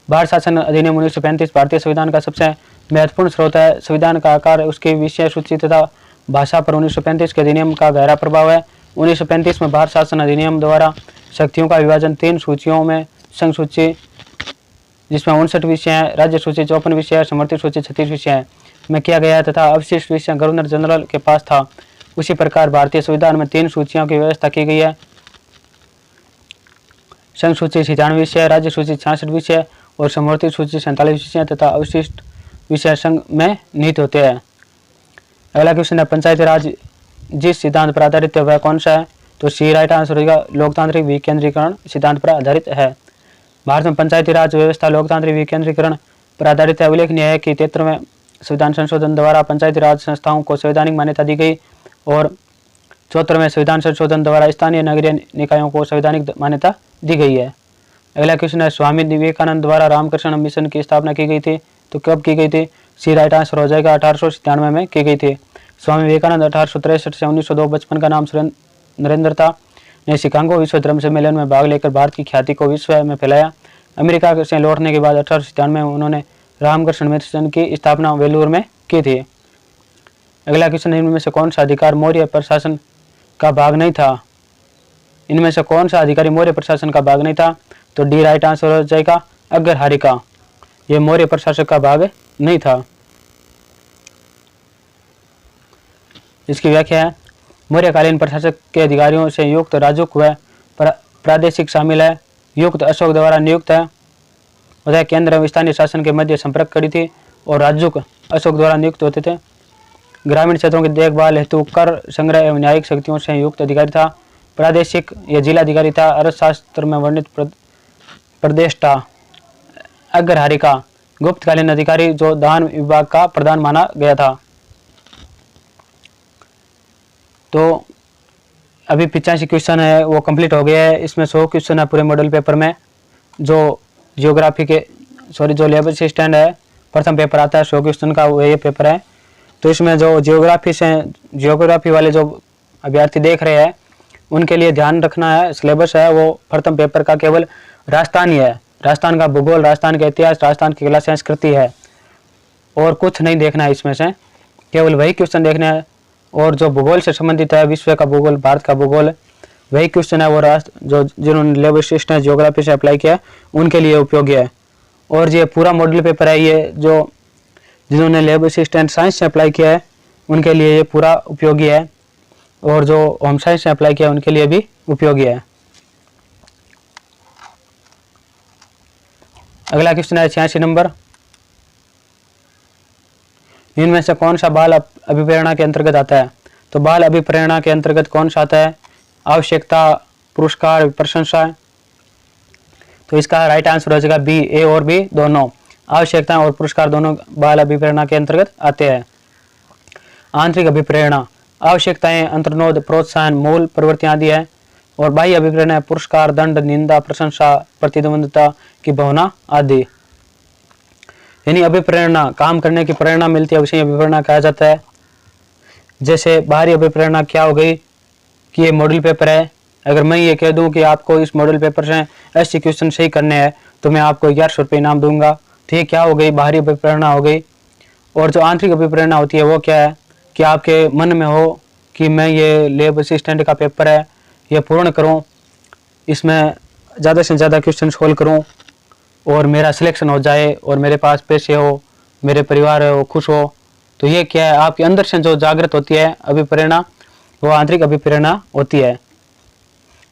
भारत शासन अधिनियम 1935 भारतीय संविधान का सबसे महत्वपूर्ण स्रोत है। संविधान का आकार उसकी विषय सूची तथा भाषा पर 1935 के अधिनियम का गहरा प्रभाव है। 1935 में भारत शासन अधिनियम द्वारा शक्तियों का विभाजन 3 सूचियों में संघ सूची जिसमें 59 विषय हैं, राज्य सूची 54 विषय है, समर्थित सूची 36 विषय है में किया गया है तथा अवशिष्ट विषय गवर्नर जनरल के पास था। उसी प्रकार भारतीय संविधान में 3 सूचियों की व्यवस्था की गई है। संघ सूची 96 विषय, राज्य सूची 66 विषय और समर्थित सूची 47 विषय तथा अवशिष्ट विषय संघ में निहित होते हैं। अगला क्वेश्चन है पंचायती राज जिस सिद्धांत पर आधारित है वह कौन सा है? तो सी राइट आंसर होगा लोकतांत्रिक विकेंद्रीकरण सिद्धांत पर आधारित है। भारत में पंचायती राज व्यवस्था लोकतांत्रिक विकेंद्रीकरण पर आधारित है। उल्लेखनीय है कि 73वें संविधान संशोधन द्वारा पंचायती राज संस्थाओं को संवैधानिक मान्यता दी गई और 74वें संविधान संशोधन द्वारा स्थानीय नगरीय निकायों को संवैधानिक मान्यता दी गई है। अगला क्वेश्चन है स्वामी विवेकानंद द्वारा रामकृष्ण मिशन की स्थापना की गई थी, तो कब की गई थी? सी राइट आंसर हो जाएगा 1897 में की गई थी। स्वामी विवेकानंद 1863 से 1902 बचपन का नाम नरेंद्र था, ने शिकागो विश्व धर्म सम्मेलन में भाग लेकर भारत की ख्याति को विश्व में फैलाया। अमेरिका से लौटने के बाद 1897 में उन्होंने रामकृष्ण मिशन की स्थापना वेलूर में की थी। अगला क्वेश्चन है इनमें से कौन सा अधिकार मौर्य प्रशासन का भाग नहीं था? इनमें से कौन सा अधिकारी मौर्य प्रशासन का भाग नहीं था? तो डी राइट आंसर हो जाएगा अग्रहारिका, यह मौर्य प्रशासक का भाग नहीं था। इसकी व्याख्या है मौर्यकालीन प्रशासक के अधिकारियों से युक्त राजूक व प्रादेशिक शामिल है। युक्त अशोक द्वारा नियुक्त है, वह केंद्र एवं स्थानीय शासन के मध्य संपर्क करी थी और राजूक अशोक द्वारा नियुक्त होते थे। ग्रामीण क्षेत्रों की देखभाल हेतु कर संग्रह एवं न्यायिक शक्तियों से युक्त अधिकारी था। प्रादेशिक या जिलाधिकारी था। अर्थशास्त्र में वर्णित प्रदेश था। अग्रहारिका गुप्तकालीन अधिकारी जो दान विभाग का प्रधान माना गया था। तो अभी 85 क्वेश्चन है वो कंप्लीट हो गया है। इसमें 100 क्वेश्चन है पूरे मॉडल पेपर में। जो जियोग्राफी के जो लेबर असिस्टेंट है प्रथम पेपर आता है 100 क्वेश्चन का, वो ये पेपर है। तो इसमें जो जियोग्राफी वाले जो अभ्यर्थी देख रहे हैं उनके लिए ध्यान रखना है, सिलेबस है वो प्रथम पेपर का केवल राजस्थान ही है। राजस्थान का भूगोल, राजस्थान का इतिहास, राजस्थान की कला संस्कृति है और कुछ नहीं देखना है इसमें से, केवल वही क्वेश्चन देखना है। और जो भूगोल से संबंधित है, विश्व का भूगोल, भारत का भूगोल, वही क्वेश्चन है वो जो जिन्होंने लेबर असिस्टेंट जियोग्राफी से अप्लाई किया उनके लिए उपयोगी है। और ये पूरा मॉडल पेपर है, ये जो जिन्होंने लेबर असिस्टेंट साइंस से अप्लाई किया है उनके लिए ये पूरा उपयोगी है और जो होम साइंस से अप्लाई किया उनके लिए भी उपयोगी है। अगला क्वेश्चन है 86 नंबर। इनमें से कौन सा बाल अभिप्रेरणा के अंतर्गत आता है? तो बाल अभिप्रेरणा के अंतर्गत कौन सा आता है? आवश्यकता, पुरस्कार, प्रशंसा। तो इसका राइट आंसर हो जाएगा बी, ए और बी दोनों। आवश्यकता और पुरस्कार दोनों बाल अभिप्रेरणा के अंतर्गत आते हैं। आंतरिक अभिप्रेरणा आवश्यकताएं अंतर्नोद, प्रोत्साहन, मूल प्रवृत्तियां आदि है। और बाह्य अभिप्रेरणा पुरस्कार, दंड, निंदा, प्रशंसा, प्रतिद्वंद्विता की भावना आदि। यानी अभिप्रेरणा काम करने की प्रेरणा मिलती है, उसे अभिप्रेरणा कहा जाता है। जैसे बाहरी अभिप्रेरणा क्या हो गई कि ये मॉडल पेपर है, अगर मैं ये कह दूं कि आपको इस मॉडल पेपर से 80 क्वेश्चन सही करने हैं तो मैं आपको 1100 रुपये इनाम दूंगा, तो ये क्या हो गई? बाहरी अभिप्रेरणा हो गई। और जो आंतरिक अभिप्रेरणा होती है वो क्या है कि आपके मन में हो कि मैं ये लेब असिस्टेंट का पेपर है ये पूर्ण करूं, इसमें ज़्यादा से ज़्यादा क्वेश्चन सोल्व करूं और मेरा सिलेक्शन हो जाए और मेरे पास पैसे हो, मेरे परिवार हो खुश हो। तो ये क्या है? आपके अंदर से जो जागृत होती है अभिप्रेरणा, वो आंतरिक अभिप्रेरणा होती है।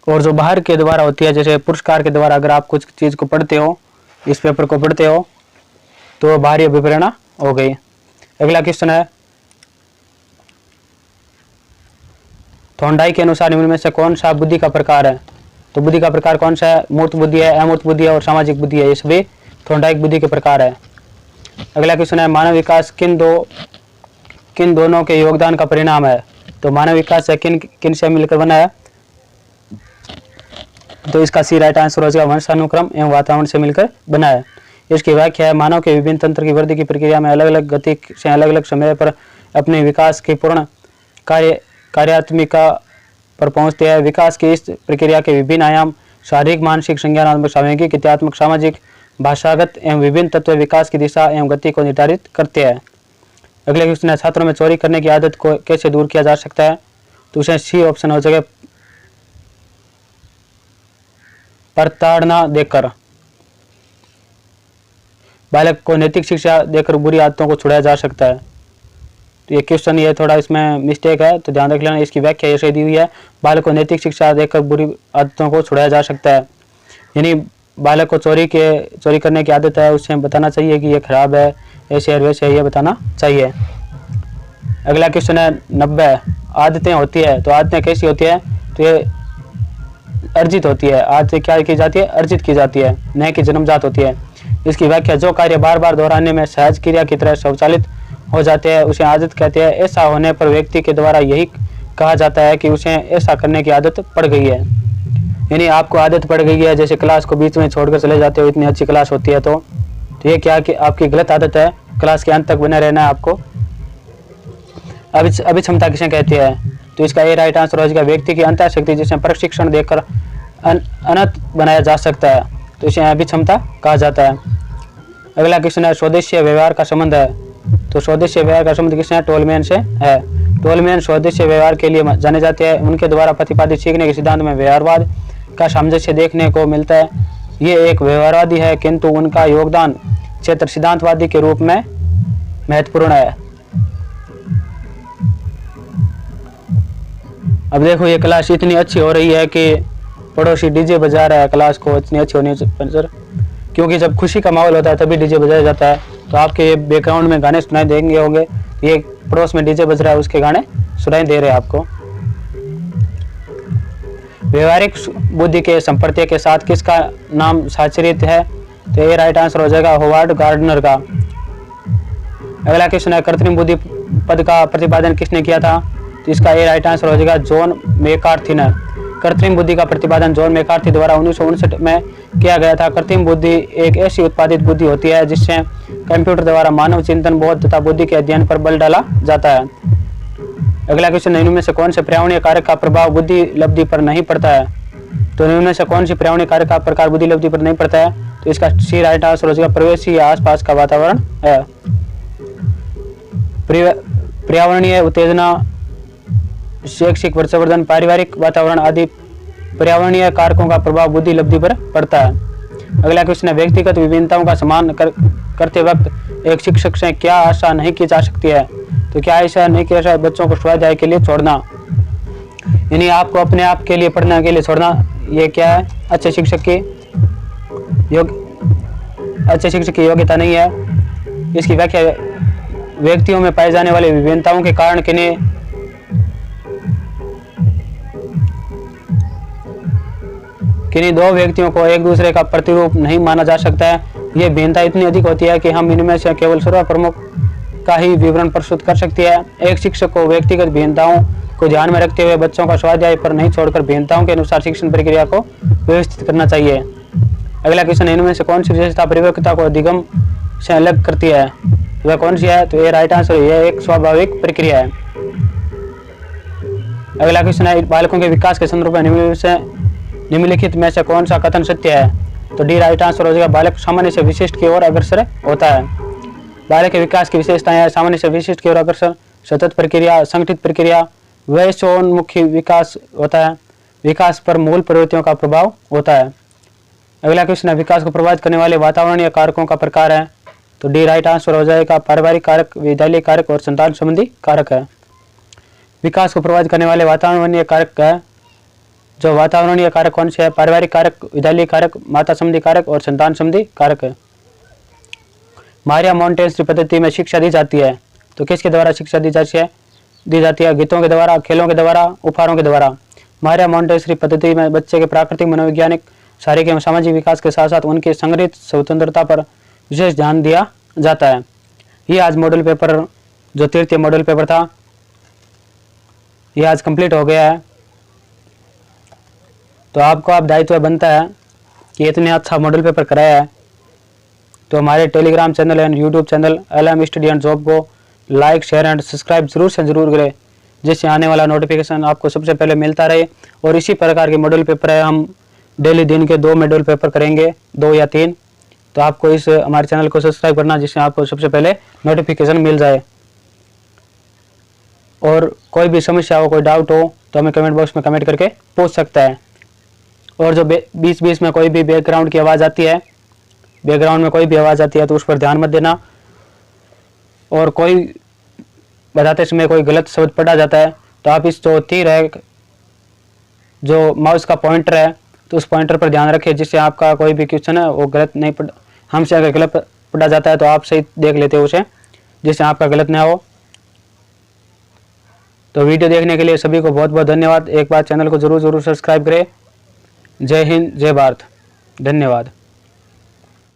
और जो बाहर के द्वारा होती है, जैसे पुरस्कार के द्वारा अगर आप कुछ चीज़ को पढ़ते हो, इस पेपर को पढ़ते हो, तो बाहरी अभिप्रेरणा हो गई। अगला क्वेश्चन है थॉर्नडाइक के अनुसार निम्न में से कौन सा बुद्धि का प्रकार है? तो बुद्धि का प्रकार कौन सा है? मूर्त बुद्धि है, अमूर्त बुद्धि है और सामाजिक बुद्धि है। ये सभी थॉर्नडाइक बुद्धि के प्रकार है। अगला क्वेश्चन है मानव विकास किन दोनों के योगदान का परिणाम है? तो मानव विकास है किन से मिलकर बना है? तो इसका सी राइट आंसर हो जाएगा वंशानुक्रम एवं वातावरण से मिलकर बना है। इसकी व्याख्या है मानव के विभिन्न तंत्र की वृद्धि की प्रक्रिया में अलग अलग गति से अलग अलग समय पर अपने विकास की पूर्ण कार्यात्मिका पर पहुंचते हैं। विकास की इस प्रक्रिया के विभिन्न आयाम शारीरिक, मानसिक, संज्ञानात्मक, सामूहिक, इत्यात्मक, सामाजिक भाषागत एवं विभिन्न तत्व विकास की दिशा एवं गति को निर्धारित करते हैं। अगले क्वेश्चन है, छात्रों में चोरी करने की आदत को कैसे दूर किया जा सकता है? तो उसमें सी ऑप्शन हो जाएगा, प्रताड़ना देकर। बालक को नैतिक शिक्षा देकर बुरी आदतों को छुड़ाया जा सकता है। तो ये क्वेश्चन ये थोड़ा इसमें मिस्टेक है, तो ध्यान रख लेना। इसकी व्याख्या ऐसे दी हुई है, बालक को नैतिक शिक्षा देकर बुरी आदतों को छुड़ाया जा सकता है। यानी बालक को चोरी करने की आदत है, उसे बताना चाहिए कि ये खराब है, ऐसे है वैसे है, ये बताना चाहिए। अगला क्वेश्चन है 90, आदतें होती है। तो आदतें कैसी होती है? तो ये अर्जित होती है। आदतें क्या की जाती है? अर्जित की जाती है, न कि जन्मजात होती है। इसकी व्याख्या, जो कार्य बार बार दोहराने में सहज क्रिया की तरह स्वचालित हो जाते हैं उसे आदत कहते हैं। ऐसा होने पर व्यक्ति के द्वारा यही कहा जाता है कि उसे ऐसा करने की आदत पड़ गई है। यानी आपको आदत पड़ गई है, जैसे क्लास को बीच में छोड़कर चले जाते हो, इतनी अच्छी क्लास होती है, तो ये क्या कि आपकी गलत आदत है, क्लास के अंत तक बने रहना है आपको। अभिक्षमता किसे कहती है? तो इसका ये राइट आंसर हो जाएगा, व्यक्ति की अंतःशक्ति जिसे प्रशिक्षण देकर अनंत बनाया जा सकता है, तो इसे अभिक्षमता कहा जाता है। अगला क्वेश्चन है, स्वदेशीय व्यवहार का संबंध है। तो स्वदेशीय व्यवहार का संबंध किससे है? टोलमैन से है। टोलमैन स्वदेशीय व्यवहार के लिए जाने जाते हैं। उनके द्वारा प्रतिपादित सीखने के सिद्धांत में व्यवहारवाद का सामंजस्य देखने को मिलता है। ये एक व्यवहारवादी है, किंतु उनका योगदान क्षेत्र सिद्धांतवादी के रूप में महत्वपूर्ण है। अब देखो, ये क्लास इतनी अच्छी हो रही है कि पड़ोसी डीजे बजा रहा है, क्लास को इतनी अच्छी होनी चाहिए, क्योंकि जब खुशी का माहौल होता है तभी डीजे बजाया जाता है। तो आपके ये बैकग्राउंड में गाने सुनाई देंगे होंगे, ये पड़ोस में डीजे बज रहा है, उसके गाने सुनाई दे रहे हैं आपको। व्यवहारिक बुद्धि के संपर्क के साथ किसका नाम साचरित है? तो ये राइट आंसर हो जाएगा होवार्ड गार्डनर का। अगला क्वेश्चन है, कृत्रिम बुद्धि पद का प्रतिपादन किसने किया था? तो इसका ये राइट आंसर हो जाएगा जॉन मैकार्थी ने। कृत्रिम बुद्धि का प्रतिपादन जॉन मैकार्थी द्वारा 1959 में किया गया था। कृत्रिम बुद्धि एक ऐसी उत्पादित बुद्धि होती है जिससे कंप्यूटर द्वारा मानव चिंतन, बोध तथा बुद्धि के अध्ययन पर बल डाला जाता है। अगला क्वेश्चन, निम्न में से कौन से पर्यावरणीय कारक का प्रभाव बुद्धि लब्धि पर नहीं पड़ता है? तो निम्न में से कौन सी पर्यावरणीय कारक का प्रकार बुद्धि लब्धि पर नहीं पड़ता है? तो इसका सी राइट आंसर हो जाएगा परिवेशी या आसपास का वातावरण है। पर्यावरणीय उत्तेजना, शैक्षिक वर्षवर्धन, पारिवारिक वातावरण आदि पर्यावरणीय कारकों का प्रभाव बुद्धि लब्धि पर पड़ता है। अगला क्वेश्चन है, व्यक्तिगत विभिन्नताओं का सम्मान करते वक्त एक शिक्षक से क्या आशा नहीं की जा सकती है? तो क्या ऐसा नहीं किया जाए बच्चों को स्वाध्याय के लिए छोड़ना, यानी आपको अपने आप के लिए पढ़ने के लिए छोड़ना, ये क्या है? अच्छे शिक्षक की योग्यता नहीं है। इसकी व्याख्या, व्यक्तियों में पाए जाने वाले विभिन्नताओं के कारण किन्हीं दो व्यक्तियों को एक दूसरे का प्रतिरूप नहीं माना जा सकता है। ये भिन्नता इतनी अधिक होती है कि हम इनमें से केवल सर्वप्रमुख का ही विवरण प्रस्तुत कर सकती है। एक शिक्षक को व्यक्तिगत भिन्नताओं को ध्यान में रखते हुए बच्चों का स्वाध्याय पर नहीं छोड़कर भिन्नताओं के अनुसार शिक्षण प्रक्रिया को व्यवस्थित करना चाहिए। अगला क्वेश्चन, इनमें से कौन सी विशेषता परिपक्वता को अधिगम से अलग करती है? वह कौन सी है? तो ये राइट आंसर है, यह एक स्वाभाविक प्रक्रिया है। अगला क्वेश्चन है, बालकों के विकास के संदर्भ में निम्नलिखित में से कौन सा कथन सत्य है? तो डी राइट आंसर हो जाएगा, बालक सामान्य से विशिष्ट की ओर अग्रसर होता है। बालक के विकास की विशेषताएं सामान्य से विशिष्ट की ओर अग्रसर, सतत प्रक्रिया, संगठित प्रक्रिया, वयसोन्मुखी विकास होता है। विकास पर मूल प्रवृत्तियों का प्रभाव होता है। अगला क्वेश्चन है, विकास को प्रभावित करने वाले वातावरणीय कारकों का प्रकार है। तो डी राइट आंसर हो जाएगा, पारिवारिक कारक, विद्यालय कारक और संतान संबंधी कारक है। विकास को प्रभावित करने वाले वातावरणीय कारक है, जो वातावरणीय कारक कौन से है? पारिवारिक कारक, विद्यालय कारक, माता संबंधी कारक और संतान संबंधी कारक है। मारिया मोंटेसरी पद्धति में शिक्षा दी जाती है। तो किसके द्वारा शिक्षा दी जाती है? गीतों के द्वारा, खेलों के द्वारा, उपहारों के द्वारा। मारिया मोंटेसरी पद्धति में बच्चे के प्राकृतिक, मनोवैज्ञानिक, शारीरिक एवं सामाजिक विकास के साथ साथ उनकी संग्रहित स्वतंत्रता पर विशेष ध्यान दिया जाता है। ये आज मॉडल पेपर, जो तृतीय मॉडल पेपर था, यह आज कंप्लीट हो गया है। तो आपको अब दायित्व बनता है कि इतने अच्छा मॉडल पेपर कराया है, तो हमारे Telegram channel and YouTube channel LM study and job को लाइक, शेयर एंड सब्सक्राइब जरूर से जरूर करें, जिससे आने वाला नोटिफिकेशन आपको सबसे पहले मिलता रहे। और इसी प्रकार के मॉडल पेपर है, हम डेली दिन के 2 मॉडल पेपर करेंगे, 2 या 3। तो आपको इस हमारे चैनल को सब्सक्राइब करना, जिससे आपको सबसे पहले नोटिफिकेशन मिल जाए। और कोई भी समस्या हो, कोई डाउट हो तो हमें कमेंट बॉक्स में कमेंट करके पूछ सकता है। और जो बीच बीच में कोई भी बैकग्राउंड की आवाज़ आती है, बैकग्राउंड में कोई भी आवाज़ आती है तो उस पर ध्यान मत देना। और कोई बताते समय कोई गलत शब्द पढ़ा जाता है तो आप इस जो तीर है, जो माउस का पॉइंटर है, तो उस पॉइंटर पर ध्यान रखें, जिससे आपका कोई भी क्वेश्चन है वो गलत नहीं पढ़ हमसे अगर गलत पढ़ा जाता है तो आप सही देख लेते हो उसे, जिससे आपका गलत ना हो। तो वीडियो देखने के लिए सभी को बहुत बहुत धन्यवाद। एक बार चैनल को ज़रूर सब्सक्राइब करें। जय हिंद, जय भारत, धन्यवाद।